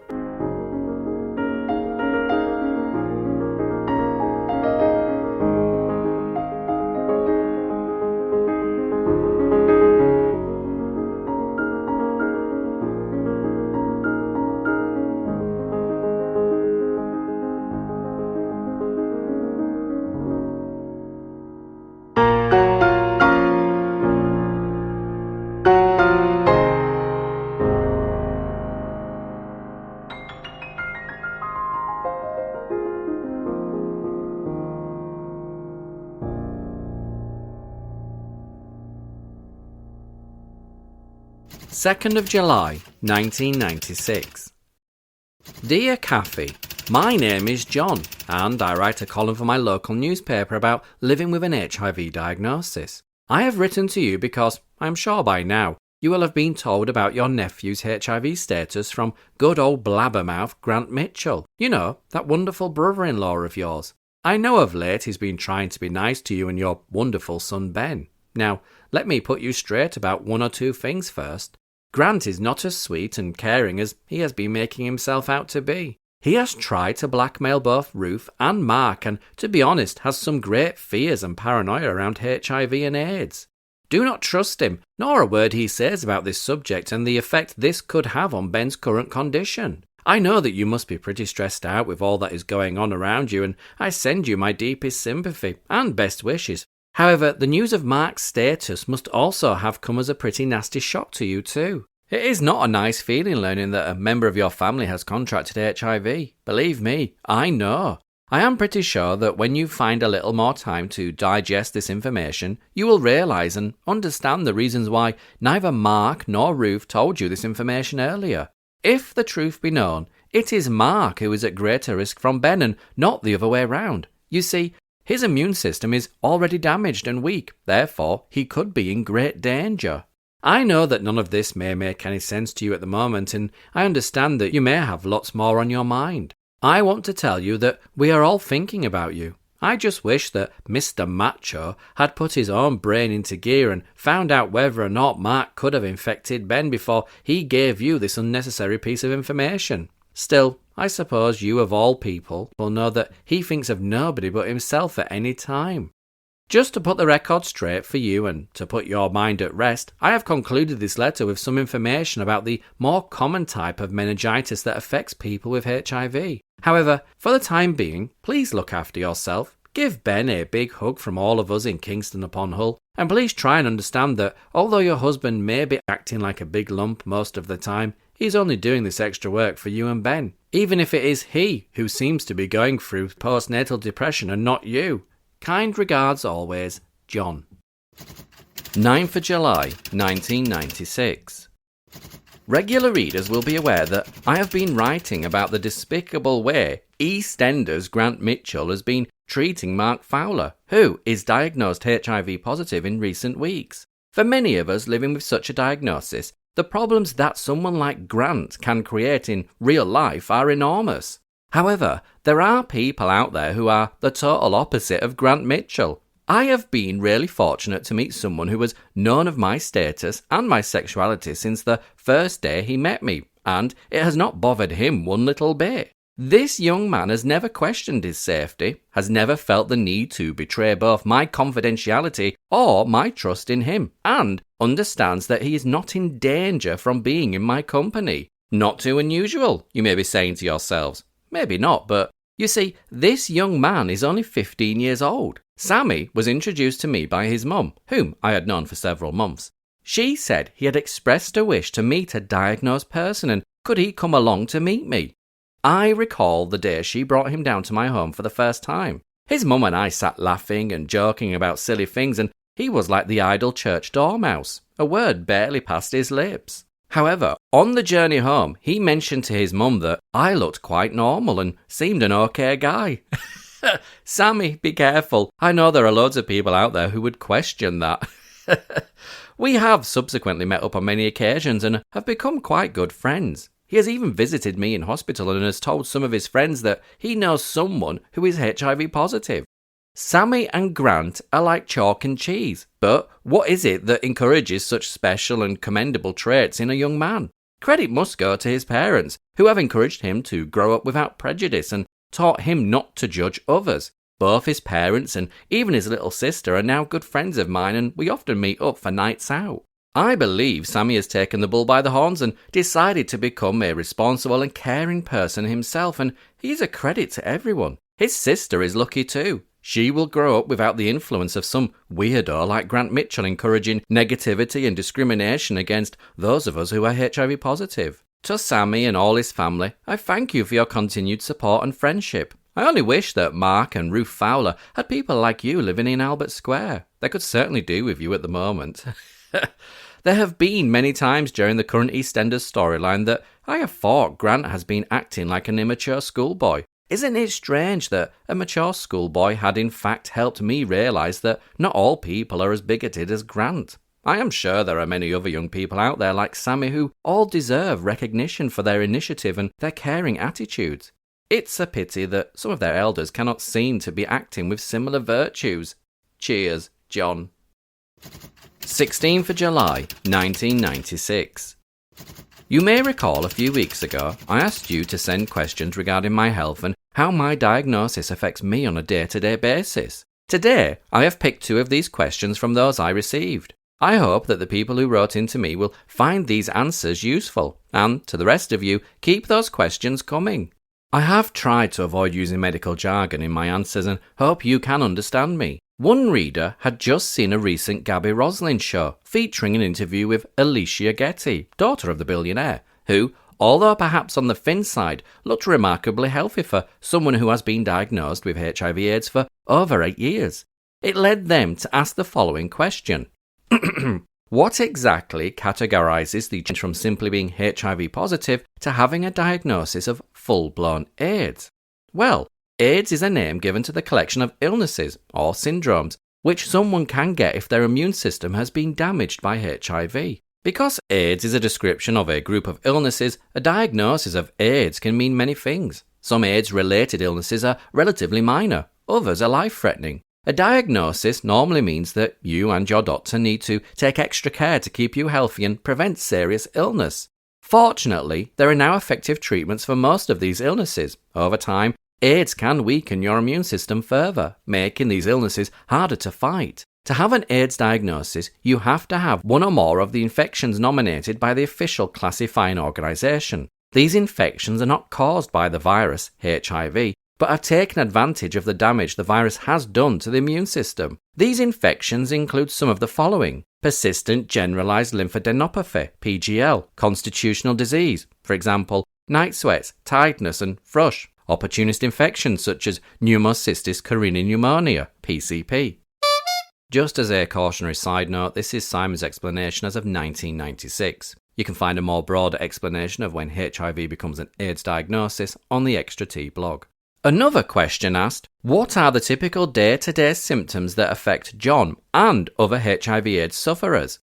July 2nd, 1996. Dear Kathy, my name is John, and I write a column for my local newspaper about living with an HIV diagnosis. I have written to you because, I'm sure by now, you will have been told about your nephew's HIV status from good old blabbermouth Grant Mitchell. You know, that wonderful brother-in-law of yours. I know of late he's been trying to be nice to you and your wonderful son Ben. Now, let me put you straight about one or two things first. Grant is not as sweet and caring as he has been making himself out to be. He has tried to blackmail both Ruth and Mark and, to be honest, has some great fears and paranoia around HIV and AIDS. Do not trust him, nor a word he says about this subject and the effect this could have on Ben's current condition. I know that you must be pretty stressed out with all that is going on around you, and I send you my deepest sympathy and best wishes. However, the news of Mark's status must also have come as a pretty nasty shock to you too. It is not a nice feeling learning that a member of your family has contracted HIV. Believe me, I know. I am pretty sure that when you find a little more time to digest this information, you will realise and understand the reasons why neither Mark nor Ruth told you this information earlier. If the truth be known, it is Mark who is at greater risk from Ben and not the other way round. You see, his immune system is already damaged and weak, therefore he could be in great danger. I know that none of this may make any sense to you at the moment, and I understand that you may have lots more on your mind. I want to tell you that we are all thinking about you. I just wish that Mr. Macho had put his own brain into gear and found out whether or not Mark could have infected Ben before he gave you this unnecessary piece of information. Still, I suppose you of all people will know that he thinks of nobody but himself at any time. Just to put the record straight for you and to put your mind at rest, I have concluded this letter with some information about the more common type of meningitis that affects people with HIV. However, for the time being, please look after yourself. Give Ben a big hug from all of us in Kingston upon Hull, and please try and understand that although your husband may be acting like a big lump most of the time, he's only doing this extra work for you and Ben, even if it is he who seems to be going through postnatal depression and not you. Kind regards always, John. 9th of July, 1996. Regular readers will be aware that I have been writing about the despicable way EastEnders Grant Mitchell has been treating Mark Fowler, who is diagnosed HIV positive in recent weeks. For many of us living with such a diagnosis, the problems that someone like Grant can create in real life are enormous. However, there are people out there who are the total opposite of Grant Mitchell. I have been really fortunate to meet someone who has known of my status and my sexuality since the first day he met me, and it has not bothered him one little bit. This young man has never questioned his safety, has never felt the need to betray both my confidentiality or my trust in him, and understands that he is not in danger from being in my company. Not too unusual, you may be saying to yourselves. Maybe not, but you see, this young man is only 15 years old. Sammy was introduced to me by his mum, whom I had known for several months. She said he had expressed a wish to meet a diagnosed person and could he come along to meet me. I recall the day she brought him down to my home for the first time. His mum and I sat laughing and joking about silly things, and he was like the idle church dormouse. A word barely passed his lips. However, on the journey home, he mentioned to his mum that I looked quite normal and seemed an okay guy. Sammy, be careful. I know there are loads of people out there who would question that. We have subsequently met up on many occasions and have become quite good friends. He has even visited me in hospital and has told some of his friends that he knows someone who is HIV positive. Sammy and Grant are like chalk and cheese, but what is it that encourages such special and commendable traits in a young man? Credit must go to his parents, who have encouraged him to grow up without prejudice and taught him not to judge others. Both his parents and even his little sister are now good friends of mine, and we often meet up for nights out. I believe Sammy has taken the bull by the horns and decided to become a responsible and caring person himself, and he's a credit to everyone. His sister is lucky too. She will grow up without the influence of some weirdo like Grant Mitchell encouraging negativity and discrimination against those of us who are HIV positive. To Sammy and all his family, I thank you for your continued support and friendship. I only wish that Mark and Ruth Fowler had people like you living in Albert Square. They could certainly do with you at the moment. There have been many times during the current EastEnders storyline that I have thought Grant has been acting like an immature schoolboy. Isn't it strange that a mature schoolboy had in fact helped me realise that not all people are as bigoted as Grant? I am sure there are many other young people out there like Sammy who all deserve recognition for their initiative and their caring attitudes. It's a pity that some of their elders cannot seem to be acting with similar virtues. Cheers, John. 16th of July, 1996. You may recall a few weeks ago, I asked you to send questions regarding my health and how my diagnosis affects me on a day-to-day basis. Today, I have picked 2 of these questions from those I received. I hope that the people who wrote in to me will find these answers useful, and to the rest of you, keep those questions coming. I have tried to avoid using medical jargon in my answers and hope you can understand me. One reader had just seen a recent Gabby Roslin show featuring an interview with Alicia Getty, daughter of the billionaire, who, although perhaps on the thin side, looked remarkably healthy for someone who has been diagnosed with HIV/AIDS for over 8 years. It led them to ask the following question. What exactly categorises the change from simply being HIV positive to having a diagnosis of full-blown AIDS? Well, AIDS is a name given to the collection of illnesses, or syndromes, which someone can get if their immune system has been damaged by HIV. Because AIDS is a description of a group of illnesses, a diagnosis of AIDS can mean many things. Some AIDS-related illnesses are relatively minor, others are life-threatening. A diagnosis normally means that you and your doctor need to take extra care to keep you healthy and prevent serious illness. Fortunately, there are now effective treatments for most of these illnesses. Over time, AIDS can weaken your immune system further, making these illnesses harder to fight. To have an AIDS diagnosis, you have to have one or more of the infections nominated by the official classifying organisation. These infections are not caused by the virus, HIV, but have taken advantage of the damage the virus has done to the immune system. These infections include some of the following: persistent generalized lymphadenopathy, PGL, constitutional disease, for example, night sweats, tiredness and thrush, opportunist infections such as pneumocystis carinii pneumonia, PCP. Just as a cautionary side note, this is Simon's explanation as of 1996. You can find a more broader explanation of when HIV becomes an AIDS diagnosis on the Extra T blog. Another question asked, what are the typical day-to-day symptoms that affect John and other HIV/AIDS sufferers?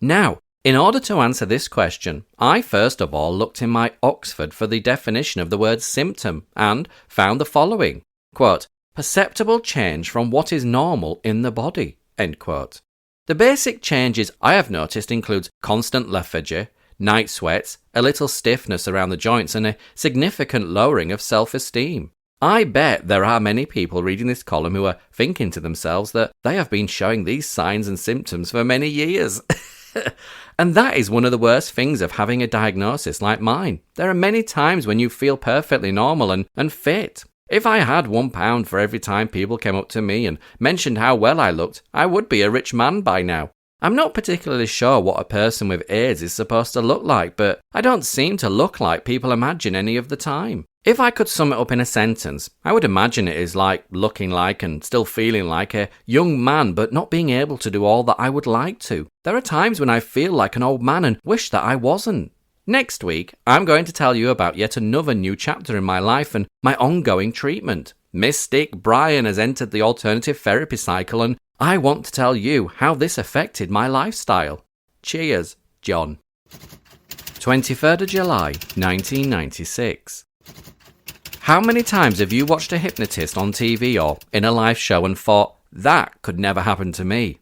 Now, in order to answer this question, I first of all looked in my Oxford for the definition of the word symptom and found the following, quote, perceptible change from what is normal in the body, end quote. The basic changes I have noticed includes constant lethargy, night sweats, a little stiffness around the joints and a significant lowering of self-esteem. I bet there are many people reading this column who are thinking to themselves that they have been showing these signs and symptoms for many years. And that is one of the worst things of having a diagnosis like mine. There are many times when you feel perfectly normal and fit. If I had £1 for every time people came up to me and mentioned how well I looked, I would be a rich man by now. I'm not particularly sure what a person with AIDS is supposed to look like, but I don't seem to look like people imagine any of the time. If I could sum it up in a sentence, I would imagine it is like looking like and still feeling like a young man but not being able to do all that I would like to. There are times when I feel like an old man and wish that I wasn't. Next week, I'm going to tell you about yet another new chapter in my life and my ongoing treatment. Mystic Brian has entered the alternative therapy cycle and I want to tell you how this affected my lifestyle. Cheers, John. 23rd of July, 1996. How many times have you watched a hypnotist on TV or in a live show and thought, that could never happen to me?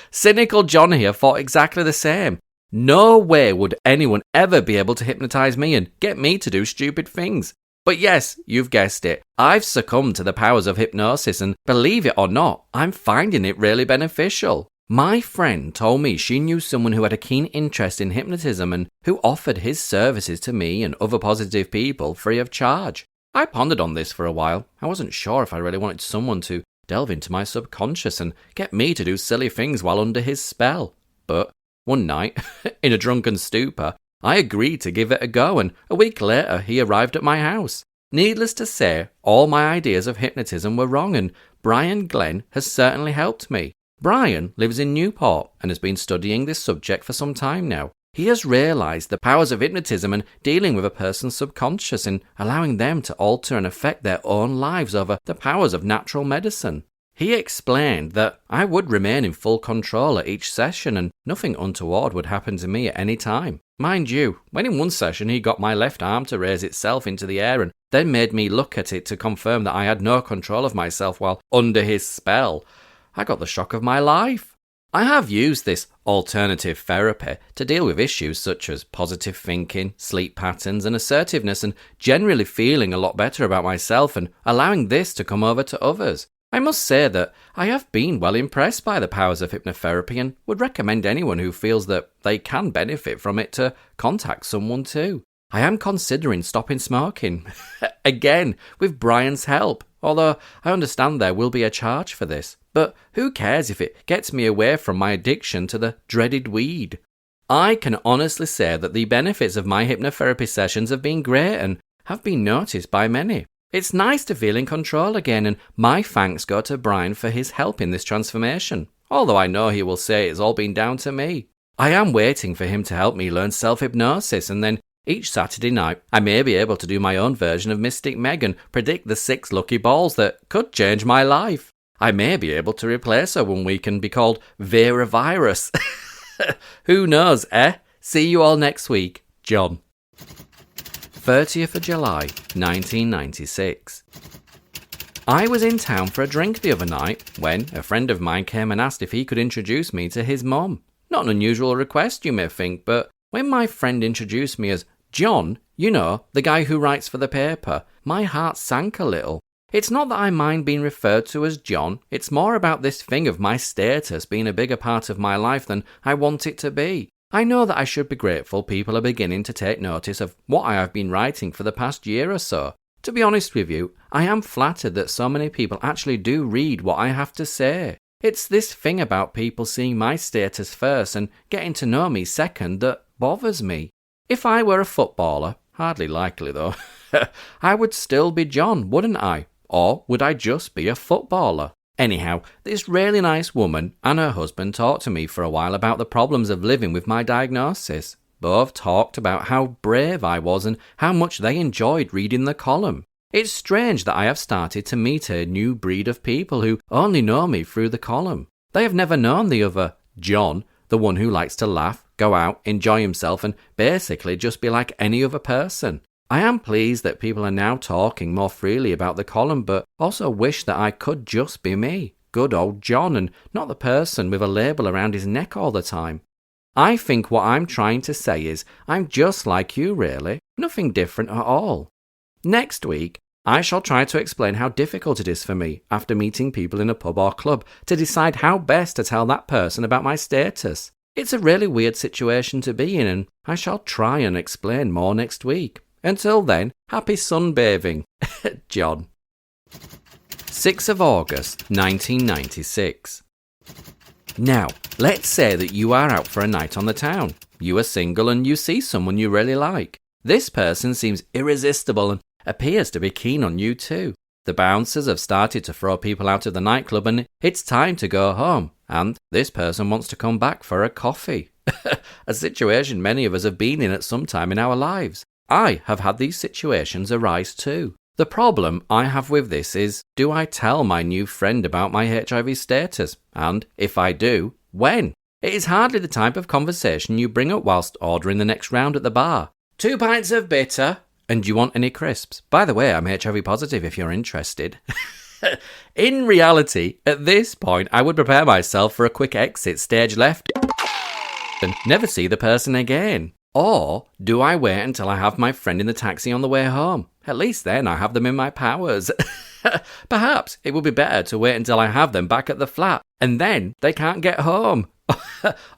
Cynical John here thought exactly the same. No way would anyone ever be able to hypnotize me and get me to do stupid things. But yes, you've guessed it, I've succumbed to the powers of hypnosis and believe it or not, I'm finding it really beneficial. My friend told me she knew someone who had a keen interest in hypnotism and who offered his services to me and other positive people free of charge. I pondered on this for a while. I wasn't sure if I really wanted someone to delve into my subconscious and get me to do silly things while under his spell. But one night, in a drunken stupor, I agreed to give it a go and a week later he arrived at my house. Needless to say, all my ideas of hypnotism were wrong and Brian Glenn has certainly helped me. Brian lives in Newport and has been studying this subject for some time now. He has realised the powers of hypnotism and dealing with a person's subconscious and allowing them to alter and affect their own lives over the powers of natural medicine. He explained that I would remain in full control at each session and nothing untoward would happen to me at any time. Mind you, when in one session he got my left arm to raise itself into the air and then made me look at it to confirm that I had no control of myself while under his spell, I got the shock of my life. I have used this alternative therapy to deal with issues such as positive thinking, sleep patterns and assertiveness and generally feeling a lot better about myself and allowing this to come over to others. I must say that I have been well impressed by the powers of hypnotherapy and would recommend anyone who feels that they can benefit from it to contact someone too. I am considering stopping smoking, again with Brian's help, although I understand there will be a charge for this. but who cares if it gets me away from my addiction to the dreaded weed? I can honestly say that the benefits of my hypnotherapy sessions have been great and have been noticed by many. It's nice to feel in control again, and my thanks go to Brian for his help in this transformation, although I know he will say it's all been down to me. I am waiting for him to help me learn self-hypnosis, and then each Saturday night I may be able to do my own version of Mystic Meg and predict the 6 lucky balls that could change my life. I may be able to replace her one week and be called Vera Virus. Who knows, eh? See you all next week. John. 30th of July, 1996. I was in town for a drink the other night when a friend of mine came and asked if he could introduce me to his mum. Not an unusual request, you may think, but when my friend introduced me as John, you know, the guy who writes for the paper, my heart sank a little. It's not that I mind being referred to as John, it's more about this thing of my status being a bigger part of my life than I want it to be. I know that I should be grateful people are beginning to take notice of what I have been writing for the past year or so. To be honest with you, I am flattered that so many people actually do read what I have to say. It's this thing about people seeing my status first and getting to know me second that bothers me. If I were a footballer, hardly likely though, I would still be John, wouldn't I? Or would I just be a footballer? Anyhow, this really nice woman and her husband talked to me for a while about the problems of living with my diagnosis. Both talked about how brave I was and how much they enjoyed reading the column. It's strange that I have started to meet a new breed of people who only know me through the column. They have never known the other John, the one who likes to laugh, go out, enjoy himself and basically just be like any other person. I am pleased that people are now talking more freely about the column, but also wish that I could just be me, good old John, and not the person with a label around his neck all the time. I think what I'm trying to say is I'm just like you really, nothing different at all. Next week, I shall try to explain how difficult it is for me, after meeting people in a pub or club, to decide how best to tell that person about my status. It's a really weird situation to be in, and I shall try and explain more next week. Until then, happy sunbathing. John. 6th of August, 1996. Now, let's say that you are out for a night on the town. You are single and you see someone you really like. This person seems irresistible and appears to be keen on you too. The bouncers have started to throw people out of the nightclub and it's time to go home. And this person wants to come back for a coffee. A situation many of us have been in at some time in our lives. I have had these situations arise too. The problem I have with this is, do I tell my new friend about my HIV status? And if I do, when? It is hardly the type of conversation you bring up whilst ordering the next round at the bar. 2 pints of bitter. And do you want any crisps? By the way, I'm HIV positive if you're interested. In reality, at this point, I would prepare myself for a quick exit stage left and never see the person again. Or do I wait until I have my friend in the taxi on the way home? At least then I have them in my powers. Perhaps it would be better to wait until I have them back at the flat, and then they can't get home.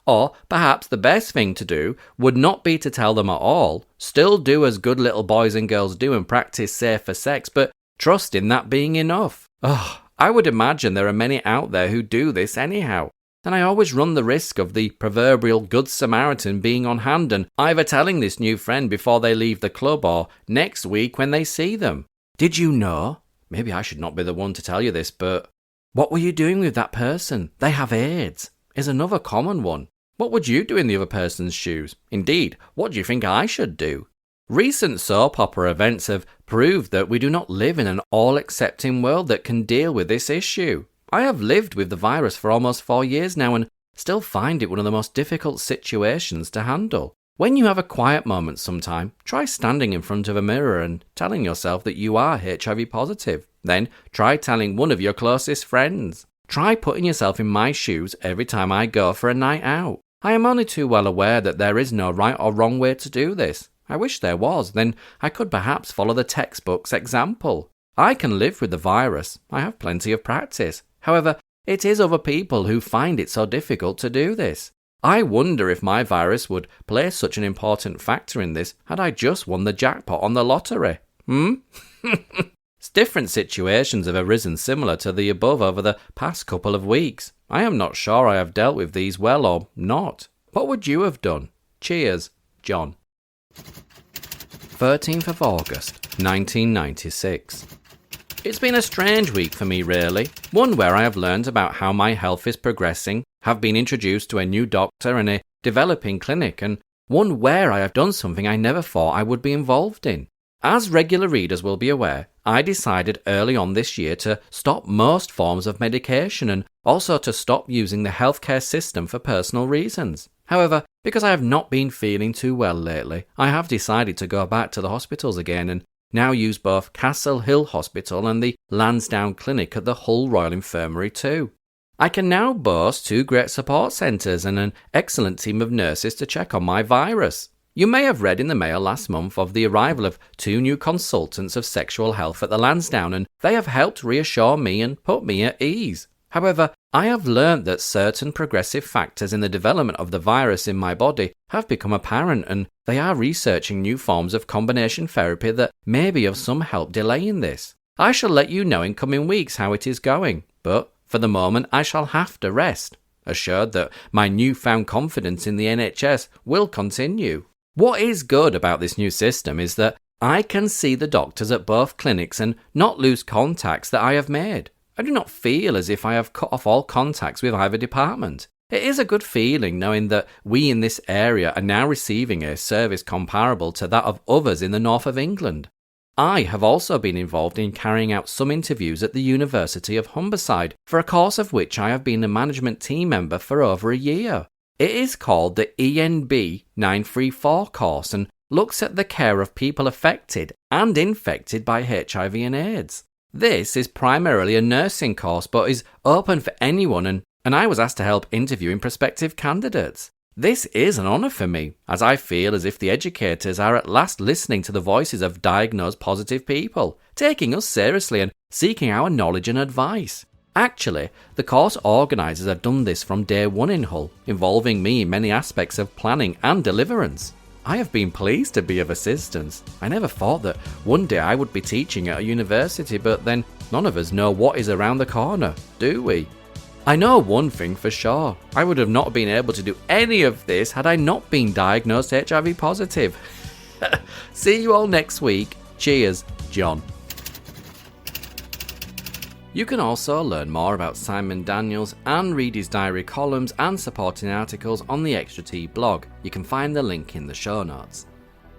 Or perhaps the best thing to do would not be to tell them at all, still do as good little boys and girls do and practice safer sex, but trust in that being enough. I would imagine there are many out there who do this anyhow. And I always run the risk of the proverbial Good Samaritan being on hand and either telling this new friend before they leave the club or next week when they see them. Did you know? Maybe I should not be the one to tell you this, but what were you doing with that person? They have AIDS, is another common one. What would you do in the other person's shoes? Indeed, what do you think I should do? Recent soap opera events have proved that we do not live in an all-accepting world that can deal with this issue. I have lived with the virus for almost 4 years now and still find it one of the most difficult situations to handle. When you have a quiet moment sometime, try standing in front of a mirror and telling yourself that you are HIV positive. Then try telling one of your closest friends. Try putting yourself in my shoes every time I go for a night out. I am only too well aware that there is no right or wrong way to do this. I wish there was, then I could perhaps follow the textbook's example. I can live with the virus. I have plenty of practice. However, it is other people who find it so difficult to do this. I wonder if my virus would play such an important factor in this had I just won the jackpot on the lottery. Different situations have arisen similar to the above over the past couple of weeks. I am not sure I have dealt with these well or not. What would you have done? Cheers, John. 13th of August, 1996. It's been a strange week for me, really. One where I have learned about how my health is progressing, have been introduced to a new doctor and a developing clinic, and one where I have done something I never thought I would be involved in. As regular readers will be aware, I decided early on this year to stop most forms of medication and also to stop using the healthcare system for personal reasons. However, because I have not been feeling too well lately, I have decided to go back to the hospitals again and now use both Castle Hill Hospital and the Lansdowne Clinic at the Hull Royal Infirmary too. I can now boast 2 great support centres and an excellent team of nurses to check on my virus. You may have read in the Mail last month of the arrival of 2 new consultants of sexual health at the Lansdowne, and they have helped reassure me and put me at ease. However, I have learnt that certain progressive factors in the development of the virus in my body have become apparent, and they are researching new forms of combination therapy that may be of some help delaying this. I shall let you know in coming weeks how it is going, but for the moment I shall have to rest, assured that my newfound confidence in the NHS will continue. What is good about this new system is that I can see the doctors at both clinics and not lose contacts that I have made. I do not feel as if I have cut off all contacts with either department. It is a good feeling knowing that we in this area are now receiving a service comparable to that of others in the north of England. I have also been involved in carrying out some interviews at the University of Humberside, for a course of which I have been a management team member for over a year. It is called the ENB 934 course and looks at the care of people affected and infected by HIV and AIDS. This is primarily a nursing course but is open for anyone and I was asked to help interviewing prospective candidates. This is an honour for me, as I feel as if the educators are at last listening to the voices of diagnosed positive people, taking us seriously and seeking our knowledge and advice. Actually, the course organisers have done this from day one in Hull, involving me in many aspects of planning and deliverance. I have been pleased to be of assistance. I never thought that one day I would be teaching at a university, but then none of us know what is around the corner, do we? I know one thing for sure. I would have not been able to do any of this had I not been diagnosed HIV positive. See you all next week. Cheers, John. You can also learn more about Simon Daniels and read his diary columns and supporting articles on the Extra T blog. You can find the link in the show notes.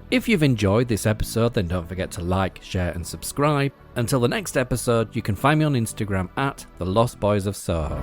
If you've enjoyed this episode, then don't forget to like, share and subscribe. Until the next episode, you can find me on Instagram at The Lost Boys of Soho.